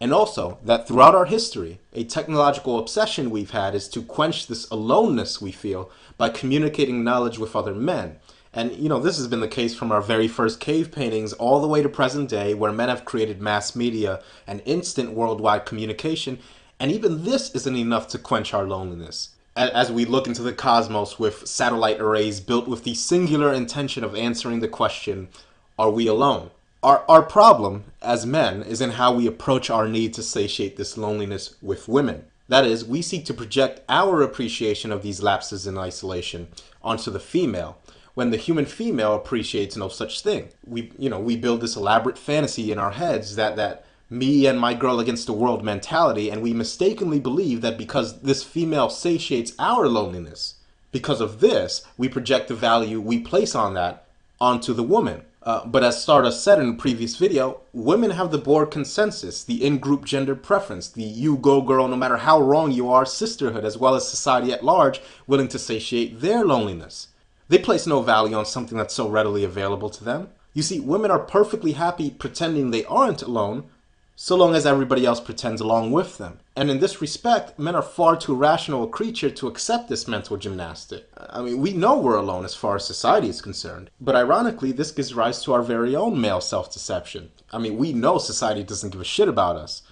Speaker 2: and also that throughout our history, a technological obsession we've had is to quench this aloneness we feel by communicating knowledge with other men. And, this has been the case from our very first cave paintings all the way to present day, where men have created mass media and instant worldwide communication. And even this isn't enough to quench our loneliness. As we look into the cosmos with satellite arrays built with the singular intention of answering the question, are we alone? Our problem as men is in how we approach our need to satiate this loneliness with women. That is, we seek to project our appreciation of these lapses in isolation onto the female, when the human female appreciates no such thing. We build this elaborate fantasy in our heads that me and my girl against the world mentality, and we mistakenly believe that because this female satiates our loneliness, because of this, we project the value we place on that onto the woman. But as Stardust said in a previous video, women have the board consensus, the in-group gender preference, the you go girl no matter how wrong you are sisterhood, as well as society at large, willing to satiate their loneliness. They place no value on something that's so readily available to them. You see, women are perfectly happy pretending they aren't alone, so long as everybody else pretends along with them. And in this respect, men are far too rational a creature to accept this mental gymnastic. I mean, we know we're alone as far as society is concerned. But ironically, this gives rise to our very own male self-deception. I mean, we know society doesn't give a shit about us.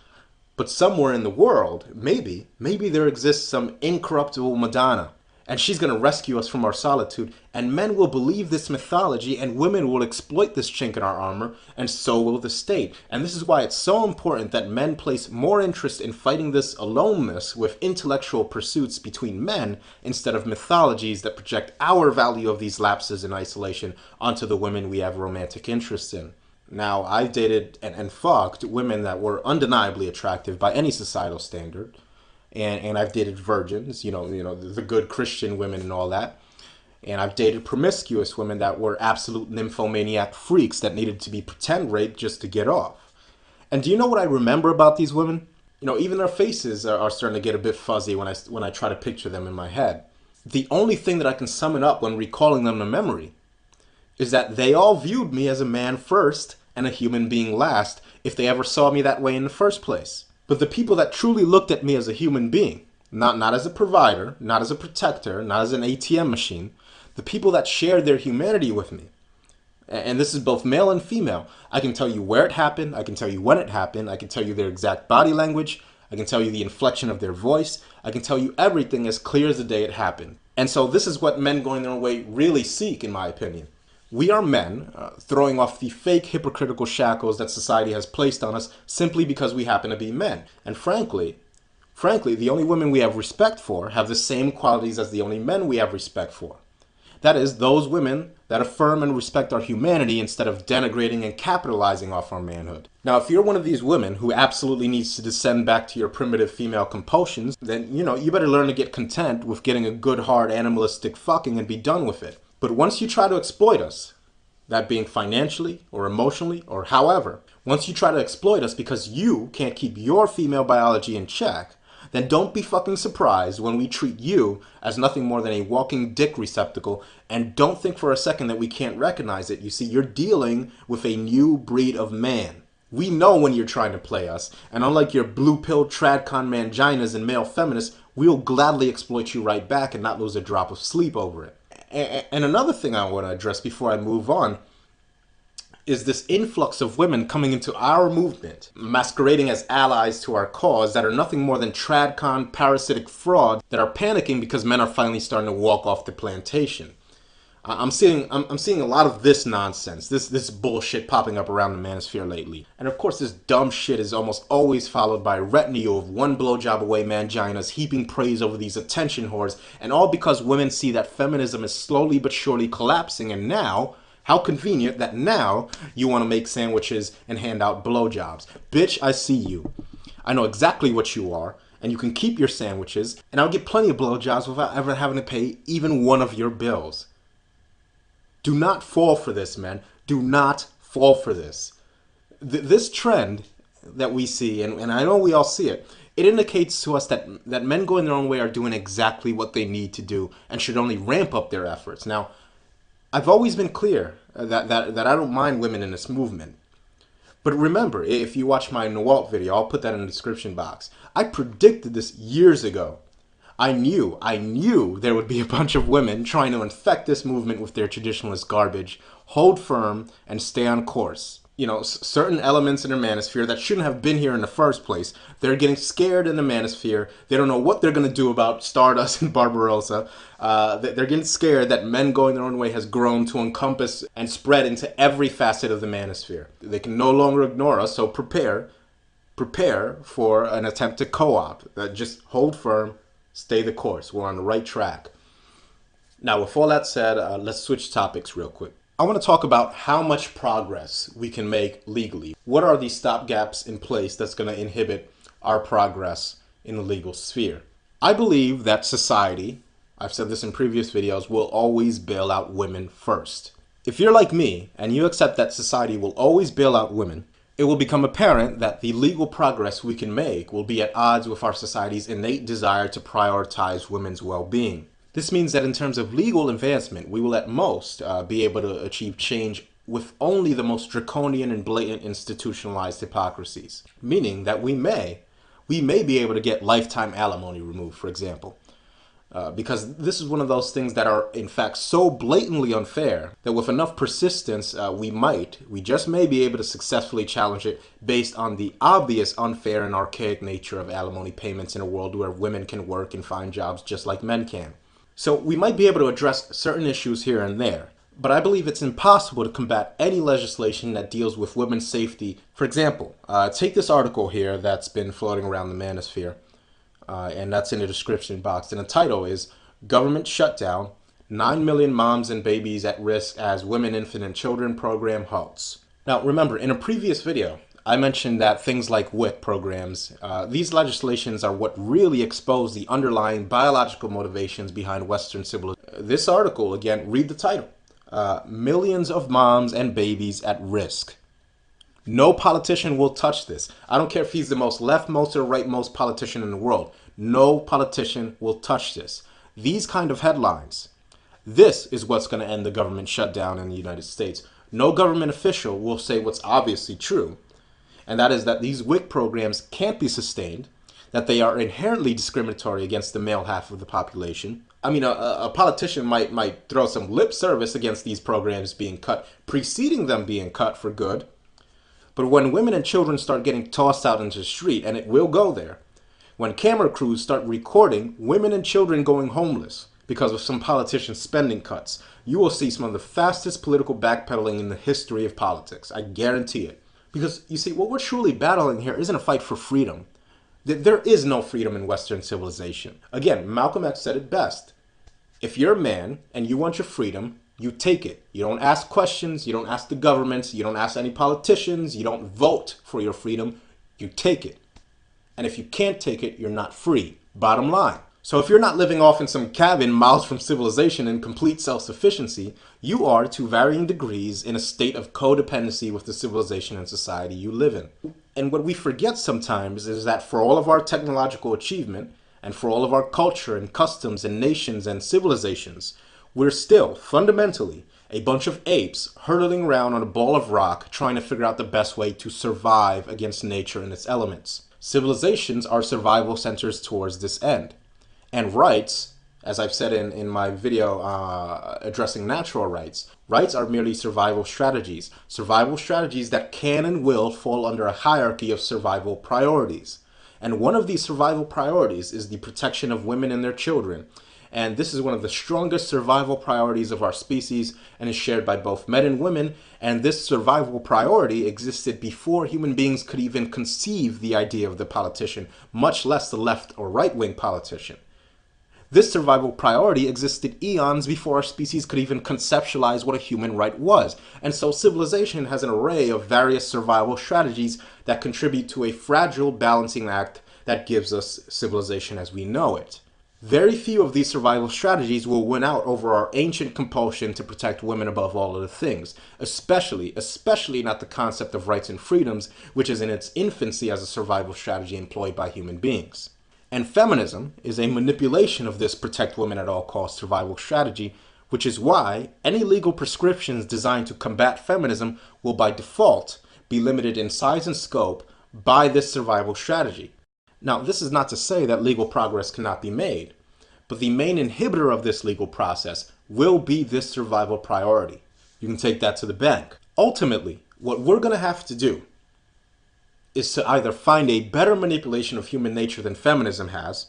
Speaker 2: But somewhere in the world, maybe there exists some incorruptible Madonna. And she's going to rescue us from our solitude, and men will believe this mythology, and women will exploit this chink in our armor, and so will the state. And this is why it's so important that men place more interest in fighting this aloneness with intellectual pursuits between men, instead of mythologies that project our value of these lapses in isolation onto the women we have romantic interest in. Now, I've dated and fucked women that were undeniably attractive by any societal standard. And I've dated virgins, the good Christian women and all that. And I've dated promiscuous women that were absolute nymphomaniac freaks that needed to be pretend raped just to get off. And do you know what I remember about these women? Even their faces are starting to get a bit fuzzy when I try to picture them in my head. The only thing that I can summon up when recalling them to memory is that they all viewed me as a man first and a human being last, if they ever saw me that way in the first place. But the people that truly looked at me as a human being, not as a provider, not as a protector, not as an ATM machine, the people that shared their humanity with me, and this is both male and female, I can tell you where it happened, I can tell you when it happened, I can tell you their exact body language, I can tell you the inflection of their voice, I can tell you everything as clear as the day it happened. And so this is what men going their own way really seek, in my opinion. We are men throwing off the fake hypocritical shackles that society has placed on us simply because we happen to be men. And frankly, the only women we have respect for have the same qualities as the only men we have respect for. That is, those women that affirm and respect our humanity instead of denigrating and capitalizing off our manhood. Now, if you're one of these women who absolutely needs to descend back to your primitive female compulsions, then, you better learn to get content with getting a good, hard, animalistic fucking and be done with it. But once you try to exploit us, that being financially or emotionally or however, once you try to exploit us because you can't keep your female biology in check, then don't be fucking surprised when we treat you as nothing more than a walking dick receptacle, and don't think for a second that we can't recognize it. You see, you're dealing with a new breed of man. We know when you're trying to play us, and unlike your blue pill tradcon manginas and male feminists, we'll gladly exploit you right back and not lose a drop of sleep over it. And another thing I want to address before I move on is this influx of women coming into our movement, masquerading as allies to our cause that are nothing more than tradcon parasitic frauds that are panicking because men are finally starting to walk off the plantation. I'm seeing a lot of this nonsense, this bullshit popping up around the manosphere lately. And of course, this dumb shit is almost always followed by a retinue of one blowjob away manginas heaping praise over these attention whores, and all because women see that feminism is slowly but surely collapsing, and now, how convenient that now you want to make sandwiches and hand out blowjobs. Bitch, I see you. I know exactly what you are, and you can keep your sandwiches, and I'll get plenty of blowjobs without ever having to pay even one of your bills. Do not fall for this, man. Do not fall for this. This trend that we see, and I know we all see it, it indicates to us that men going their own way are doing exactly what they need to do and should only ramp up their efforts. Now, I've always been clear that I don't mind women in this movement. But remember, if you watch my Nawalt video, I'll put that in the description box. I predicted this years ago. I knew there would be a bunch of women trying to infect this movement with their traditionalist garbage, hold firm, and stay on course. Certain elements in the manosphere that shouldn't have been here in the first place, they're getting scared in the manosphere. They don't know what they're going to do about Stardust and Barbarossa. They're getting scared that men going their own way has grown to encompass and spread into every facet of the manosphere. They can no longer ignore us, so prepare for an attempt to co-op. Just hold firm, stay the course. We're on the right track. Now, with all that said, let's switch topics real quick. I want to talk about how much progress we can make legally. What are the stopgaps in place that's going to inhibit our progress in the legal sphere? I believe that society, I've said this in previous videos, will always bail out women first. If you're like me and you accept that society will always bail out women, it will become apparent that the legal progress we can make will be at odds with our society's innate desire to prioritize women's well-being. This means that in terms of legal advancement, we will at most be able to achieve change with only the most draconian and blatant institutionalized hypocrisies. Meaning that we may be able to get lifetime alimony removed, for example. Because this is one of those things that are in fact so blatantly unfair that with enough persistence, we just may be able to successfully challenge it based on the obvious unfair and archaic nature of alimony payments in a world where women can work and find jobs just like men can. So we might be able to address certain issues here and there, but I believe it's impossible to combat any legislation that deals with women's safety. For example, take this article here that's been floating around the manosphere, and that's in the description box, and the title is Government Shutdown, 9 million moms and babies at risk as Women, Infant, and Children program halts. Now remember, in a previous video, I mentioned that things like WIC programs, these legislations are what really expose the underlying biological motivations behind Western civilization. This article, again, read the title. Millions of moms and babies at risk. No politician will touch this. I don't care if he's the most leftmost or rightmost politician in the world. No politician will touch this. These kind of headlines. This is what's going to end the government shutdown in the United States. No government official will say what's obviously true. And that is that these WIC programs can't be sustained, that they are inherently discriminatory against the male half of the population. I mean, a politician might throw some lip service against these programs being cut, preceding them being cut for good. But when women and children start getting tossed out into the street, and it will go there, when camera crews start recording women and children going homeless, because of some politicians' spending cuts, you will see some of the fastest political backpedaling in the history of politics. I guarantee it. Because, you see, what we're truly battling here isn't a fight for freedom. There is no freedom in Western civilization. Again, Malcolm X said it best. If you're a man and you want your freedom, you take it. You don't ask questions. You don't ask the governments. You don't ask any politicians. You don't vote for your freedom. You take it. And if you can't take it, you're not free. Bottom line. So if you're not living off in some cabin miles from civilization in complete self-sufficiency, you are, to varying degrees, in a state of codependency with the civilization and society you live in. And what we forget sometimes is that for all of our technological achievement, and for all of our culture and customs and nations and civilizations, we're still, fundamentally, a bunch of apes hurtling around on a ball of rock trying to figure out the best way to survive against nature and its elements. Civilizations are survival centers towards this end. And rights, as I've said in my video addressing natural rights, rights are merely survival strategies that can and will fall under a hierarchy of survival priorities. And one of these survival priorities is the protection of women and their children. And this is one of the strongest survival priorities of our species and is shared by both men and women. And this survival priority existed before human beings could even conceive the idea of the politician, much less the left or right-wing politician. This survival priority existed eons before our species could even conceptualize what a human right was. And so civilization has an array of various survival strategies that contribute to a fragile balancing act that gives us civilization as we know it. Very few of these survival strategies will win out over our ancient compulsion to protect women above all other things, especially not the concept of rights and freedoms, which is in its infancy as a survival strategy employed by human beings. And feminism is a manipulation of this protect women at all costs survival strategy, which is why any legal prescriptions designed to combat feminism will by default be limited in size and scope by this survival strategy. Now, this is not to say that legal progress cannot be made, but the main inhibitor of this legal process will be this survival priority. You can take that to the bank. Ultimately, what we're going to have to do is to either find a better manipulation of human nature than feminism has,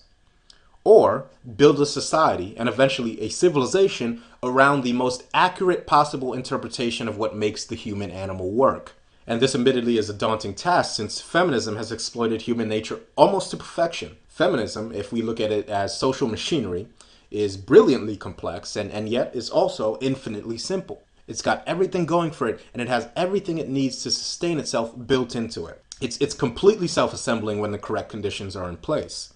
Speaker 2: or build a society and eventually a civilization around the most accurate possible interpretation of what makes the human animal work. And this admittedly is a daunting task since feminism has exploited human nature almost to perfection. Feminism, if we look at it as social machinery, is brilliantly complex and yet is also infinitely simple. It's got everything going for it and it has everything it needs to sustain itself built into it. It's completely self-assembling when the correct conditions are in place.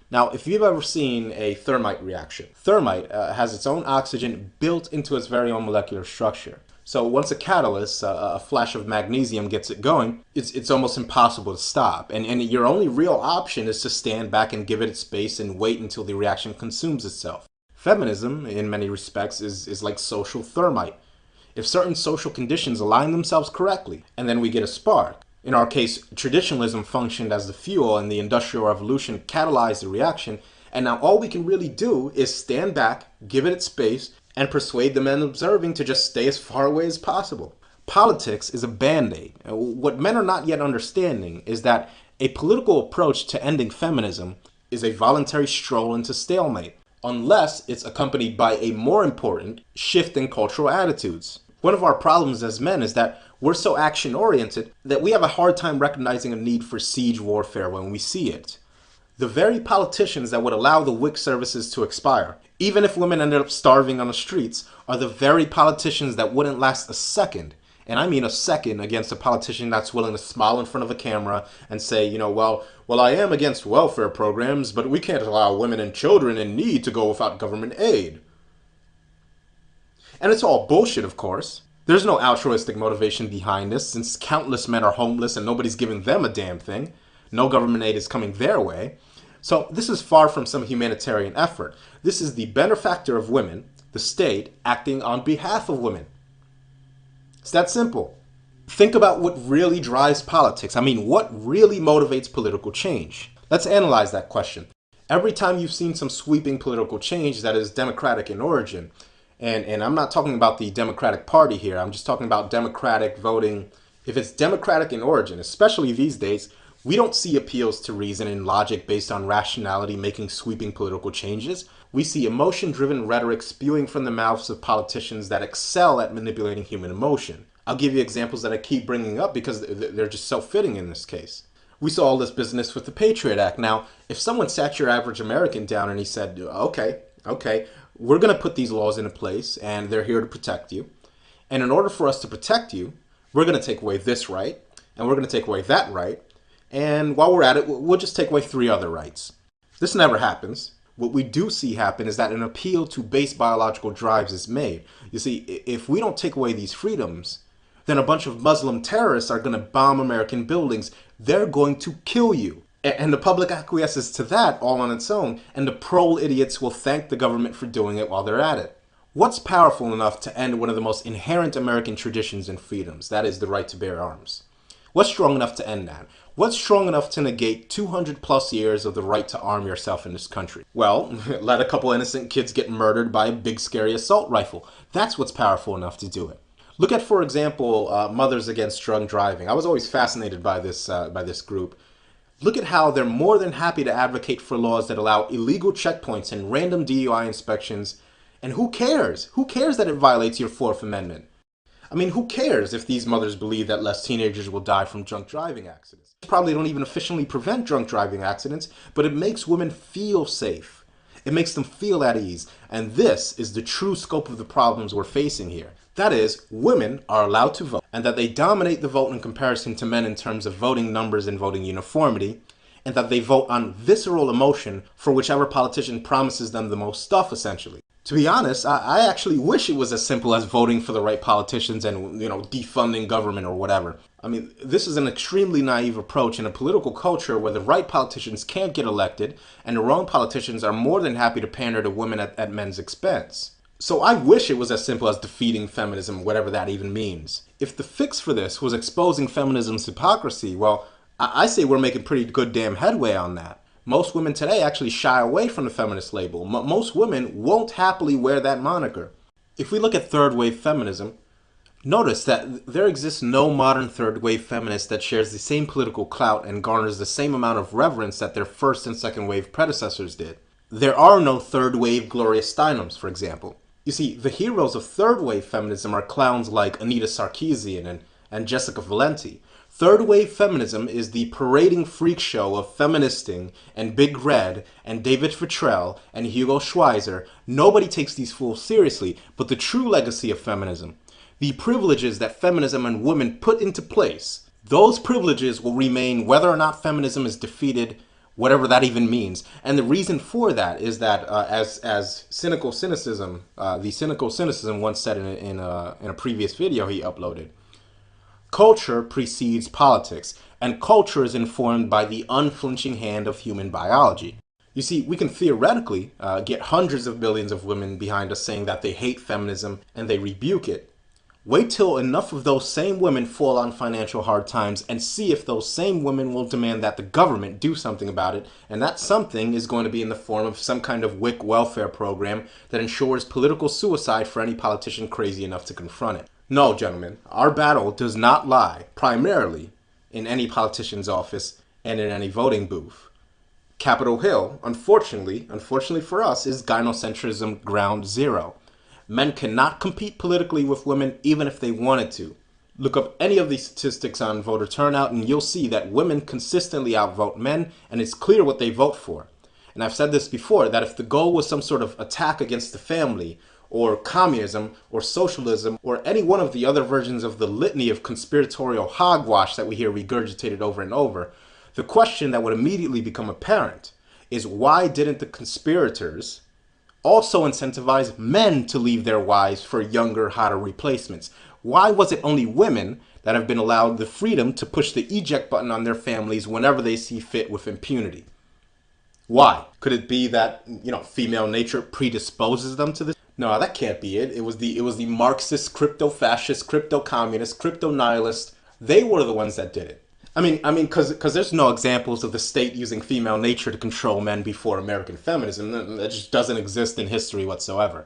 Speaker 2: Now, if you've ever seen a thermite reaction, thermite has its own oxygen built into its very own molecular structure. So once a catalyst, a flash of magnesium gets it going, it's almost impossible to stop. And your only real option is to stand back and give it its space and wait until the reaction consumes itself. Feminism, in many respects, is like social thermite. If certain social conditions align themselves correctly, and then we get a spark. In our case, traditionalism functioned as the fuel and the Industrial Revolution catalyzed the reaction, and now all we can really do is stand back, give it its space, and persuade the men observing to just stay as far away as possible. Politics is a band-aid. What men are not yet understanding is that a political approach to ending feminism is a voluntary stroll into stalemate, unless it's accompanied by a more important shift in cultural attitudes. One of our problems as men is that we're so action-oriented that we have a hard time recognizing a need for siege warfare when we see it. The very politicians that would allow the WIC services to expire, even if women ended up starving on the streets, are the very politicians that wouldn't last a second, and I mean a second, against a politician that's willing to smile in front of a camera and say, well, I am against welfare programs, but we can't allow women and children in need to go without government aid. And it's all bullshit, of course. There's no altruistic motivation behind this, since countless men are homeless and nobody's giving them a damn thing. No government aid is coming their way. So this is far from some humanitarian effort. This is the benefactor of women, the state, acting on behalf of women. It's that simple. Think about what really drives politics. What really motivates political change? Let's analyze that question. Every time you've seen some sweeping political change that is democratic in origin, and I'm not talking about the Democratic Party here, I'm just talking about democratic voting. If it's democratic in origin, especially these days, We don't see appeals to reason and logic based on rationality making sweeping political changes. We see emotion-driven rhetoric spewing from the mouths of politicians that excel at manipulating human emotion. I'll give you examples that I keep bringing up because they're just so fitting in this case. We saw all this business with the Patriot Act. Now, if someone sat your average American down and he said, okay, we're going to put these laws into place and they're here to protect you. And in order for us to protect you, we're going to take away this right and we're going to take away that right. And while we're at it, we'll just take away 3 other rights. This never happens. What we do see happen is that an appeal to base biological drives is made. You see, if we don't take away these freedoms, then a bunch of Muslim terrorists are going to bomb American buildings. They're going to kill you. And the public acquiesces to that all on its own, and the pro-idiots will thank the government for doing it while they're at it. What's powerful enough to end one of the most inherent American traditions and freedoms? That is the right to bear arms. What's strong enough to end that? What's strong enough to negate 200 plus years of the right to arm yourself in this country? Well, let a couple innocent kids get murdered by a big scary assault rifle. That's what's powerful enough to do it. Look at, for example, Mothers Against Drunk Driving. I was always fascinated by this group. Look at how they're more than happy to advocate for laws that allow illegal checkpoints and random DUI inspections. And who cares? Who cares that it violates your 4th Amendment? I mean, who cares if these mothers believe that less teenagers will die from drunk driving accidents? Probably don't even officially prevent drunk driving accidents, but it makes women feel safe. It makes them feel at ease. And this is the true scope of the problems we're facing here. That is, women are allowed to vote, and that they dominate the vote in comparison to men in terms of voting numbers and voting uniformity, and that they vote on visceral emotion for whichever politician promises them the most stuff, essentially. To be honest, I actually wish it was as simple as voting for the right politicians and, defunding government or whatever. I mean, this is an extremely naive approach in a political culture where the right politicians can't get elected and the wrong politicians are more than happy to pander to women at men's expense. So I wish it was as simple as defeating feminism, whatever that even means. If the fix for this was exposing feminism's hypocrisy, well, I say we're making pretty good damn headway on that. Most women today actually shy away from the feminist label. Most women won't happily wear that moniker. If we look at third wave feminism, notice that there exists no modern third wave feminist that shares the same political clout and garners the same amount of reverence that their first and second wave predecessors did. There are no third wave Gloria Steinems, for example. You see, the heroes of third wave feminism are clowns like Anita Sarkeesian and Jessica Valenti. Third wave feminism is the parading freak show of feministing and Big Red and David Futrell and Hugo Schweizer. Nobody takes these fools seriously, but the true legacy of feminism, the privileges that feminism and women put into place, those privileges will remain whether or not feminism is defeated, whatever that even means. And the reason for that is that, as cynical cynicism, the cynical cynicism once said in a previous video he uploaded, culture precedes politics, and culture is informed by the unflinching hand of human biology. You see, we can theoretically get hundreds of millions of women behind us saying that they hate feminism and they rebuke it. Wait till enough of those same women fall on financial hard times and see if those same women will demand that the government do something about it, and that something is going to be in the form of some kind of WIC welfare program that ensures political suicide for any politician crazy enough to confront it. No, gentlemen, our battle does not lie primarily in any politician's office and in any voting booth. Capitol Hill, unfortunately for us, is gynocentrism ground zero. Men cannot compete politically with women even if they wanted to. Look up any of these statistics on voter turnout and you'll see that women consistently outvote men, and it's clear what they vote for. And I've said this before, that if the goal was some sort of attack against the family, or communism, or socialism, or any one of the other versions of the litany of conspiratorial hogwash that we hear regurgitated over and over, the question that would immediately become apparent is why didn't the conspirators also incentivize men to leave their wives for younger, hotter replacements? Why was it only women that have been allowed the freedom to push the eject button on their families whenever they see fit with impunity? Why? Could it be that, female nature predisposes them to this? No, that can't be it. It was the Marxist, crypto-fascist, crypto-communist, crypto-nihilist. They were the ones that did it. I mean, because there's no examples of the state using female nature to control men before American feminism. That just doesn't exist in history whatsoever.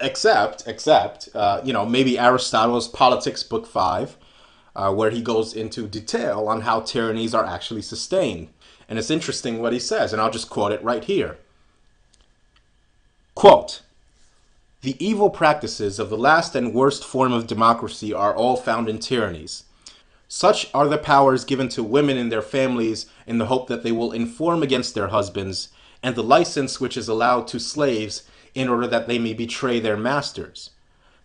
Speaker 2: Except, maybe Aristotle's Politics, Book 5, where he goes into detail on how tyrannies are actually sustained. And it's interesting what he says, and I'll just quote it right here. Quote, "The evil practices of the last and worst form of democracy are all found in tyrannies. Such are the powers given to women in their families in the hope that they will inform against their husbands, and the license which is allowed to slaves in order that they may betray their masters.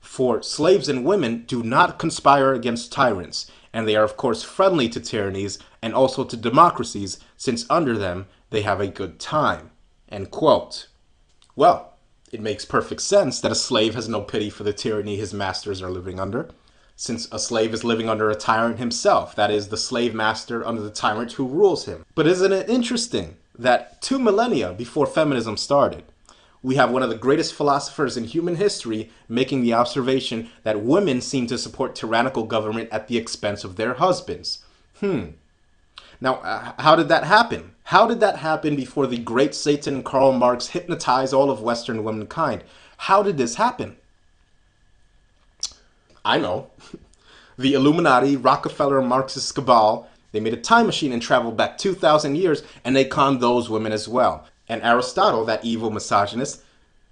Speaker 2: For slaves and women do not conspire against tyrants, and they are of course friendly to tyrannies and also to democracies, since under them they have a good time." End quote. Well, it makes perfect sense that a slave has no pity for the tyranny his masters are living under, since a slave is living under a tyrant himself, that is, the slave master under the tyrant who rules him. But isn't it interesting that 2 millennia before feminism started, we have one of the greatest philosophers in human history making the observation that women seem to support tyrannical government at the expense of their husbands. Now, how did that happen? How did that happen before the great Satan Karl Marx hypnotized all of Western womankind? How did this happen? I know. The Illuminati, Rockefeller, Marxist cabal, they made a time machine and traveled back 2,000 years, and they conned those women as well. And Aristotle, that evil misogynist,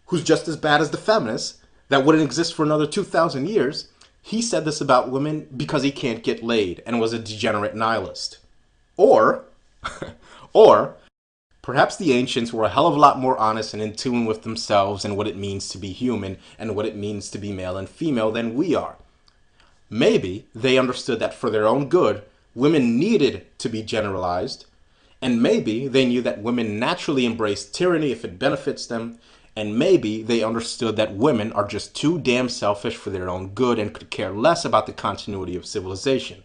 Speaker 2: who's just as bad as the feminists, that wouldn't exist for another 2,000 years, he said this about women because he can't get laid and was a degenerate nihilist. Or perhaps the ancients were a hell of a lot more honest and in tune with themselves and what it means to be human and what it means to be male and female than we are. Maybe they understood that for their own good, women needed to be generalized, and maybe they knew that women naturally embrace tyranny if it benefits them, and maybe they understood that women are just too damn selfish for their own good and could care less about the continuity of civilization.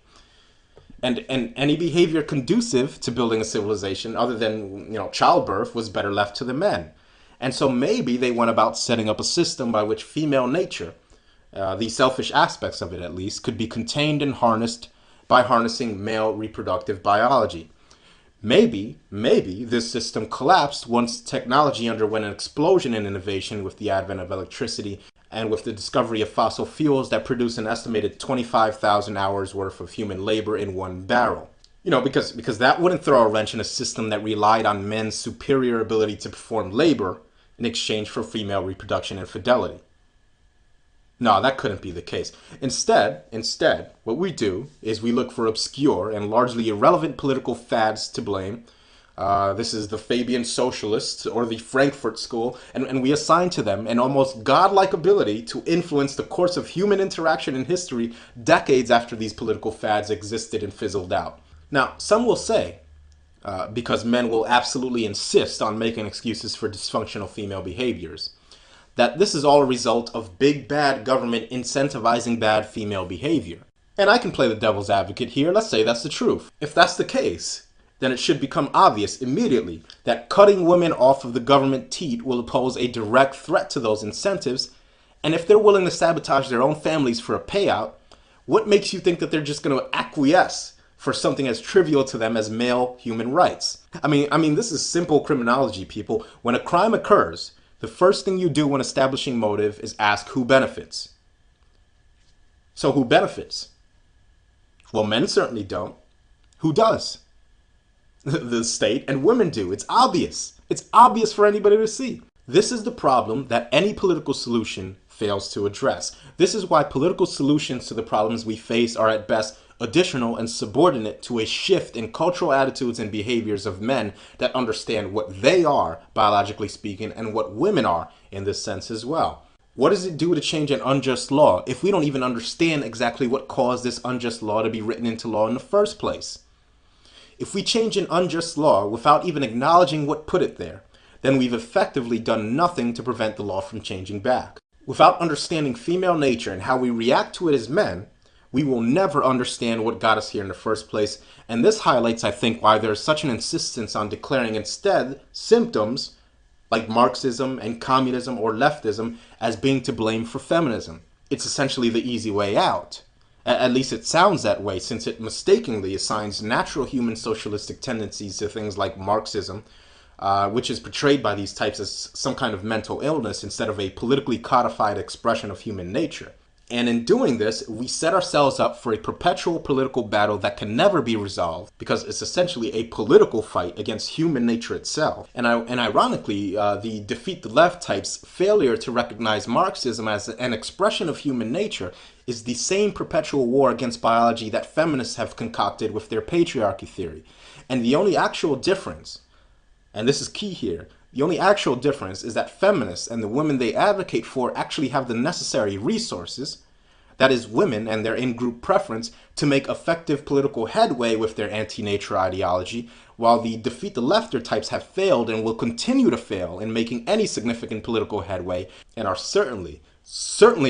Speaker 2: And any behavior conducive to building a civilization other than, childbirth was better left to the men. And so maybe they went about setting up a system by which female nature, the selfish aspects of it at least, could be contained and harnessed by harnessing male reproductive biology. Maybe this system collapsed once technology underwent an explosion in innovation with the advent of electricity and with the discovery of fossil fuels that produce an estimated 25,000 hours worth of human labor in one barrel. Because that wouldn't throw a wrench in a system that relied on men's superior ability to perform labor in exchange for female reproduction and fidelity. No, that couldn't be the case. Instead, what we do is we look for obscure and largely irrelevant political fads to blame. This is the Fabian Socialists or the Frankfurt School, and we assign to them an almost godlike ability to influence the course of human interaction in history decades after these political fads existed and fizzled out. Now, some will say, because men will absolutely insist on making excuses for dysfunctional female behaviors, that this is all a result of big bad government incentivizing bad female behavior. And I can play the devil's advocate here. Let's say that's the truth. If that's the case, then it should become obvious immediately that cutting women off of the government teat will pose a direct threat to those incentives, and if they're willing to sabotage their own families for a payout, what makes you think that they're just going to acquiesce for something as trivial to them as male human rights? I mean, this is simple criminology, people. When a crime occurs, the first thing you do when establishing motive is ask who benefits. So who benefits? Well, men certainly don't. Who does? The state, and women do. It's obvious. It's obvious for anybody to see. This is the problem that any political solution fails to address. This is why political solutions to the problems we face are at best additional and subordinate to a shift in cultural attitudes and behaviors of men that understand what they are, biologically speaking, and what women are in this sense as well. What does it do to change an unjust law if we don't even understand exactly what caused this unjust law to be written into law in the first place? If we change an unjust law without even acknowledging what put it there, then we've effectively done nothing to prevent the law from changing back. Without understanding female nature and how we react to it as men, we will never understand what got us here in the first place, and this highlights, I think, why there's such an insistence on declaring instead symptoms like Marxism and communism or leftism as being to blame for feminism. It's essentially the easy way out. At least it sounds that way, since it mistakenly assigns natural human socialistic tendencies to things like Marxism, which is portrayed by these types as some kind of mental illness instead of a politically codified expression of human nature. And in doing this, we set ourselves up for a perpetual political battle that can never be resolved because it's essentially a political fight against human nature itself. And ironically, the defeat the left type's failure to recognize Marxism as an expression of human nature is the same perpetual war against biology that feminists have concocted with their patriarchy theory. And the only actual difference, and this is key here, the only actual difference is that feminists and the women they advocate for actually have the necessary resources, that is, women and their in-group preference, to make effective political headway with their anti-nature ideology, while the defeat the lefter types have failed and will continue to fail in making any significant political headway, and are certainly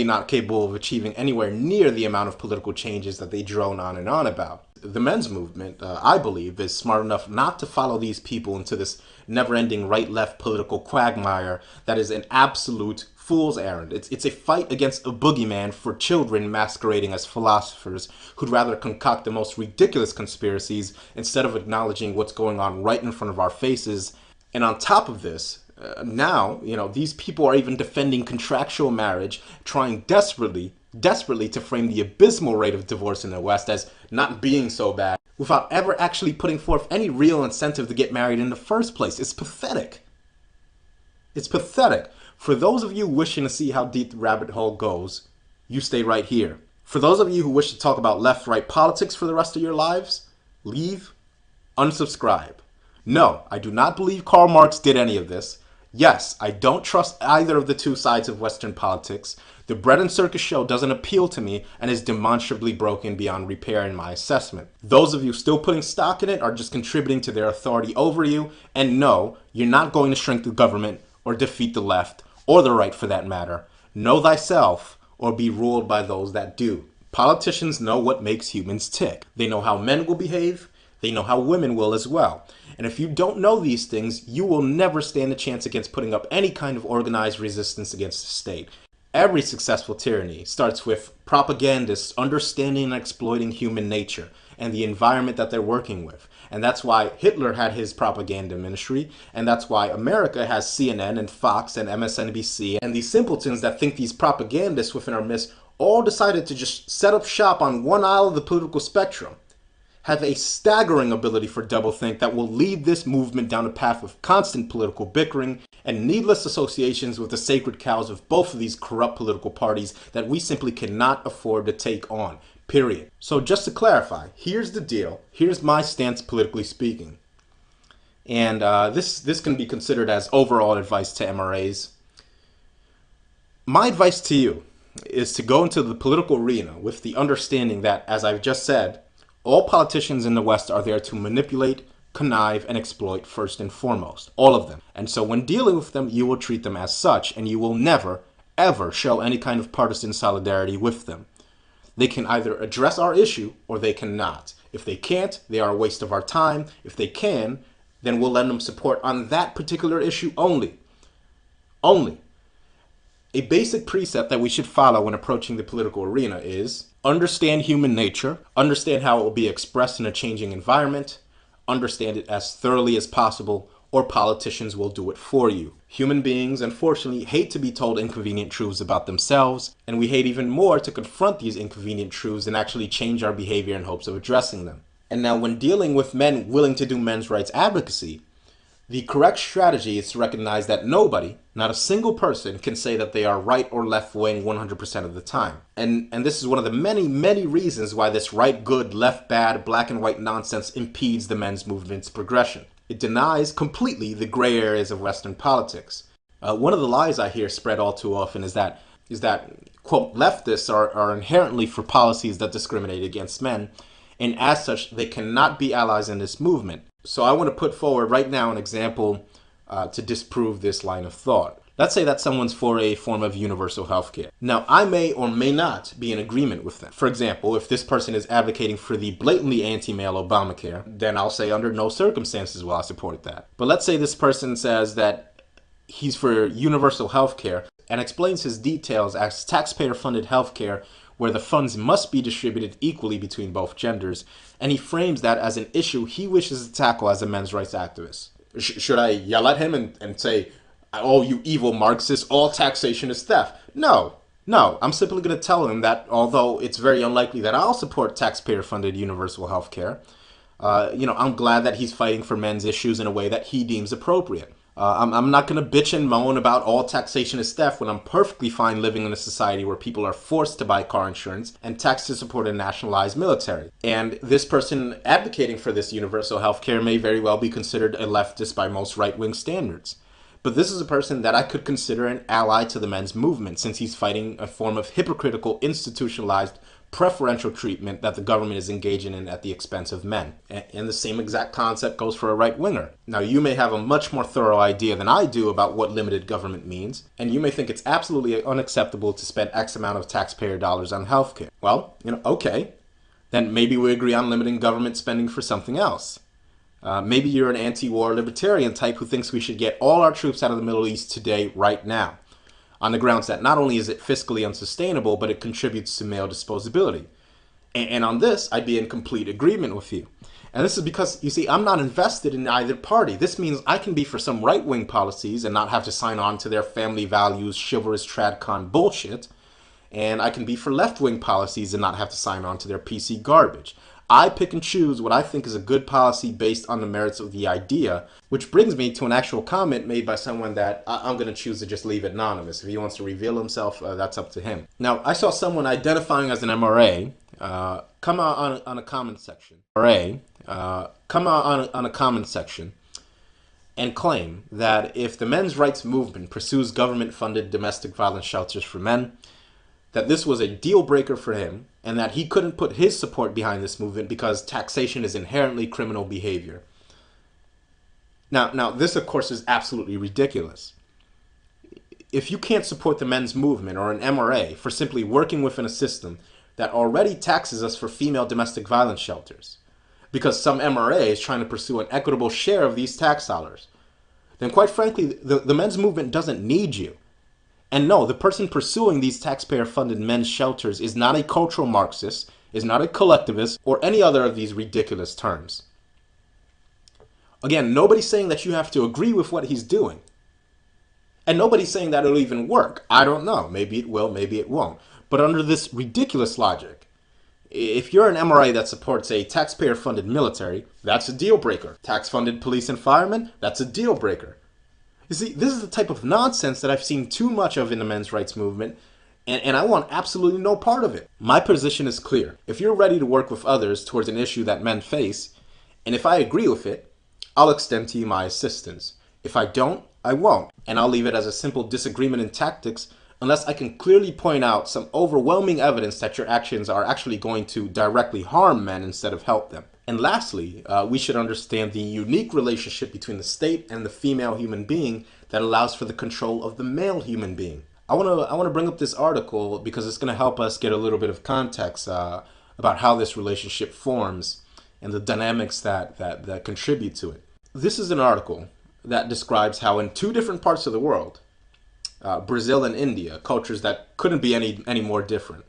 Speaker 2: not capable of achieving anywhere near the amount of political changes that they drone on and on about. The men's movement, I believe, is smart enough not to follow these people into this never-ending right-left political quagmire that is an absolute fool's errand. It's a fight against a boogeyman for children masquerading as philosophers who'd rather concoct the most ridiculous conspiracies instead of acknowledging what's going on right in front of our faces. And on top of this, now, these people are even defending contractual marriage, trying desperately to frame the abysmal rate of divorce in the West as not being so bad, without ever actually putting forth any real incentive to get married in the first place. It's pathetic. It's pathetic. For those of you wishing to see how deep the rabbit hole goes, you stay right here. For those of you who wish to talk about left-right politics for the rest of your lives, leave, unsubscribe. No, I do not believe Karl Marx did any of this. Yes, I don't trust either of the two sides of Western politics. The bread and circus show doesn't appeal to me and is demonstrably broken beyond repair in my assessment. Those of you still putting stock in it are just contributing to their authority over you. And no, you're not going to shrink the government or defeat the left, or the right for that matter. Know thyself or be ruled by those that do. Politicians know what makes humans tick. They know how men will behave. They know how women will as well. And if you don't know these things, you will never stand a chance against putting up any kind of organized resistance against the state. Every successful tyranny starts with propagandists understanding and exploiting human nature and the environment that they're working with. And that's why Hitler had his propaganda ministry, and that's why America has CNN and Fox and MSNBC, and these simpletons that think these propagandists within our midst all decided to just set up shop on one aisle of the political spectrum, have a staggering ability for doublethink that will lead this movement down a path of constant political bickering and needless associations with the sacred cows of both of these corrupt political parties that we simply cannot afford to take on. Period. So just to clarify, here's the deal. Here's my stance politically speaking. And this can be considered as overall advice to MRAs. My advice to you is to go into the political arena with the understanding that, as I've just said, all politicians in the West are there to manipulate, connive, and exploit first and foremost. All of them. And so when dealing with them, you will treat them as such, and you will never, ever show any kind of partisan solidarity with them. They can either address our issue or they cannot. If they can't, they are a waste of our time. If they can, then we'll lend them support on that particular issue only. Only. A basic precept that we should follow when approaching the political arena is understand human nature, understand how it will be expressed in a changing environment, understand it as thoroughly as possible, or politicians will do it for you. Human beings, unfortunately, hate to be told inconvenient truths about themselves, and we hate even more to confront these inconvenient truths and actually change our behavior in hopes of addressing them. And now when dealing with men willing to do men's rights advocacy, the correct strategy is to recognize that nobody, not a single person, can say that they are right or left-wing 100% of the time. And this is one of the many, many reasons why this right good, left bad, black and white nonsense impedes the men's movement's progression. It denies completely the gray areas of Western politics. One of the lies I hear spread all too often is that quote, leftists are inherently for policies that discriminate against men, and as such, they cannot be allies in this movement. So I want to put forward right now an example to disprove this line of thought. Let's say that someone's for a form of universal healthcare. Now, I may or may not be in agreement with them. For example, if this person is advocating for the blatantly anti-male Obamacare, then I'll say under no circumstances will I support that. But let's say this person says that he's for universal healthcare and explains his details as taxpayer-funded healthcare where the funds must be distributed equally between both genders, and he frames that as an issue he wishes to tackle as a men's rights activist. Should I yell at him and say, oh, you evil Marxist, all taxation is theft? No, No, I'm simply going to tell him that although it's very unlikely that I'll support taxpayer-funded universal health care, I'm glad that he's fighting for men's issues in a way that he deems appropriate. I'm not going to bitch and moan about all taxation is theft when I'm perfectly fine living in a society where people are forced to buy car insurance and taxed to support a nationalized military. And this person advocating for this universal health care may very well be considered a leftist by most right-wing standards. But this is a person that I could consider an ally to the men's movement, since he's fighting a form of hypocritical, institutionalized, preferential treatment that the government is engaging in at the expense of men. And the same exact concept goes for a right-winger. Now, you may have a much more thorough idea than I do about what limited government means, and you may think it's absolutely unacceptable to spend X amount of taxpayer dollars on healthcare. Well, okay. Then maybe we agree on limiting government spending for something else. Maybe you're an anti-war libertarian type who thinks we should get all our troops out of the Middle East today, right now, on the grounds that not only is it fiscally unsustainable, but it contributes to male disposability. And on this, I'd be in complete agreement with you. And this is because, you see, I'm not invested in either party. This means I can be for some right-wing policies and not have to sign on to their family values, chivalrous tradcon bullshit. And I can be for left-wing policies and not have to sign on to their PC garbage. I pick and choose what I think is a good policy based on the merits of the idea, which brings me to an actual comment made by someone that I'm going to choose to just leave anonymous. If he wants to reveal himself, that's up to him. Now, I saw someone identifying as an MRA come out on a comment section. Come out on a comment section and claim that if the men's rights movement pursues government-funded domestic violence shelters for men, that this was a deal breaker for him, and that he couldn't put his support behind this movement because taxation is inherently criminal behavior. Now, this, of course, is absolutely ridiculous. If you can't support the men's movement or an MRA for simply working within a system that already taxes us for female domestic violence shelters, because some MRA is trying to pursue an equitable share of these tax dollars, then quite frankly, the men's movement doesn't need you. And no, the person pursuing these taxpayer-funded men's shelters is not a cultural Marxist, is not a collectivist, or any other of these ridiculous terms. Again, nobody's saying that you have to agree with what he's doing. And nobody's saying that it'll even work. I don't know. Maybe it will, maybe it won't. But under this ridiculous logic, if you're an MRA that supports a taxpayer-funded military, that's a deal breaker. Tax-funded police and firemen, that's a deal breaker. You see, this is the type of nonsense that I've seen too much of in the men's rights movement, and I want absolutely no part of it. My position is clear. If you're ready to work with others towards an issue that men face, and if I agree with it, I'll extend to you my assistance. If I don't, I won't, and I'll leave it as a simple disagreement in tactics unless I can clearly point out some overwhelming evidence that your actions are actually going to directly harm men instead of help them. And lastly, we should understand the unique relationship between the state and the female human being that allows for the control of the male human being. I want to bring up this article because it's going to help us get a little bit of context about how this relationship forms and the dynamics that contribute to it. This is an article that describes how in two different parts of the world, Brazil and India, cultures that couldn't be any more different,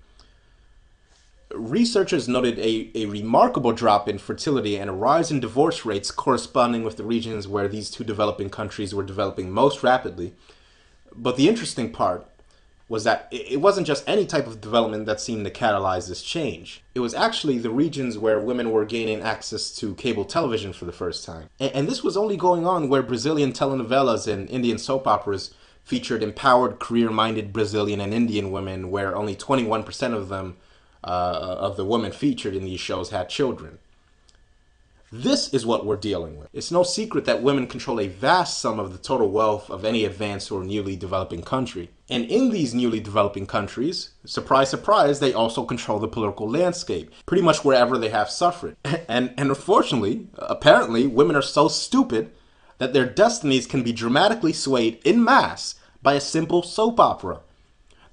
Speaker 2: researchers noted a remarkable drop in fertility and a rise in divorce rates corresponding with the regions where these two developing countries were developing most rapidly. But the interesting part was that it wasn't just any type of development that seemed to catalyze this change. It was actually the regions where women were gaining access to cable television for the first time. And this was only going on where Brazilian telenovelas and Indian soap operas featured empowered, career-minded Brazilian and Indian women, where only 21% of them of the women featured in these shows had children. This is what we're dealing with. It's no secret that women control a vast sum of the total wealth of any advanced or newly developing country. And in these newly developing countries, surprise, surprise, they also control the political landscape, pretty much wherever they have suffrage. And unfortunately, apparently, women are so stupid that their destinies can be dramatically swayed en masse by a simple soap opera.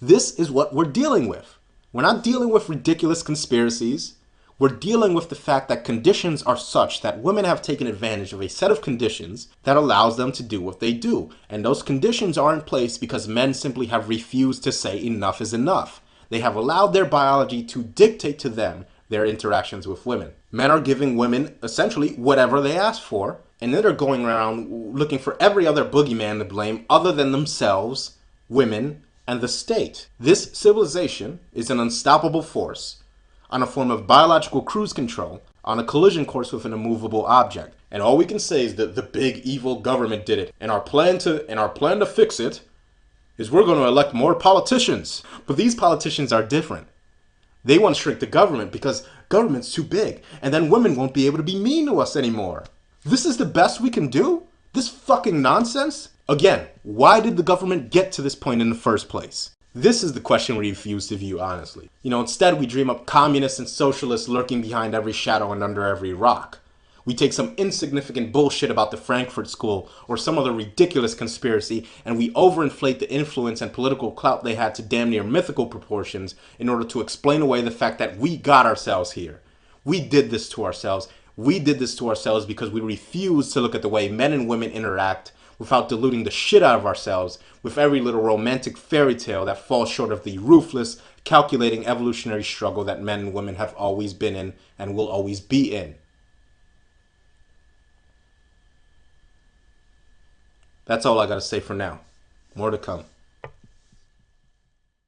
Speaker 2: This is what we're dealing with. We're not dealing with ridiculous conspiracies. We're dealing with the fact that conditions are such that women have taken advantage of a set of conditions that allows them to do what they do. And those conditions are in place because men simply have refused to say enough is enough. They have allowed their biology to dictate to them their interactions with women. Men are giving women essentially whatever they ask for, and then they're going around looking for every other boogeyman to blame other than themselves, women, and the state. This civilization is an unstoppable force on a form of biological cruise control on a collision course with an immovable object. And all we can say is that the big evil government did it. And our plan to fix it is we're going to elect more politicians. But these politicians are different. They want to shrink the government because government's too big. And then women won't be able to be mean to us anymore. This is the best we can do? This fucking nonsense? Again, why did the government get to this point in the first place? This is the question we refuse to view honestly. Instead we dream up communists and socialists lurking behind every shadow and under every rock. We take some insignificant bullshit about the Frankfurt School or some other ridiculous conspiracy and we overinflate the influence and political clout they had to damn near mythical proportions in order to explain away the fact that we got ourselves here. We did this to ourselves. We did this to ourselves because we refuse to look at the way men and women interact without diluting the shit out of ourselves with every little romantic fairy tale that falls short of the ruthless, calculating evolutionary struggle that men and women have always been in and will always be in. That's all I gotta say for now. More to come.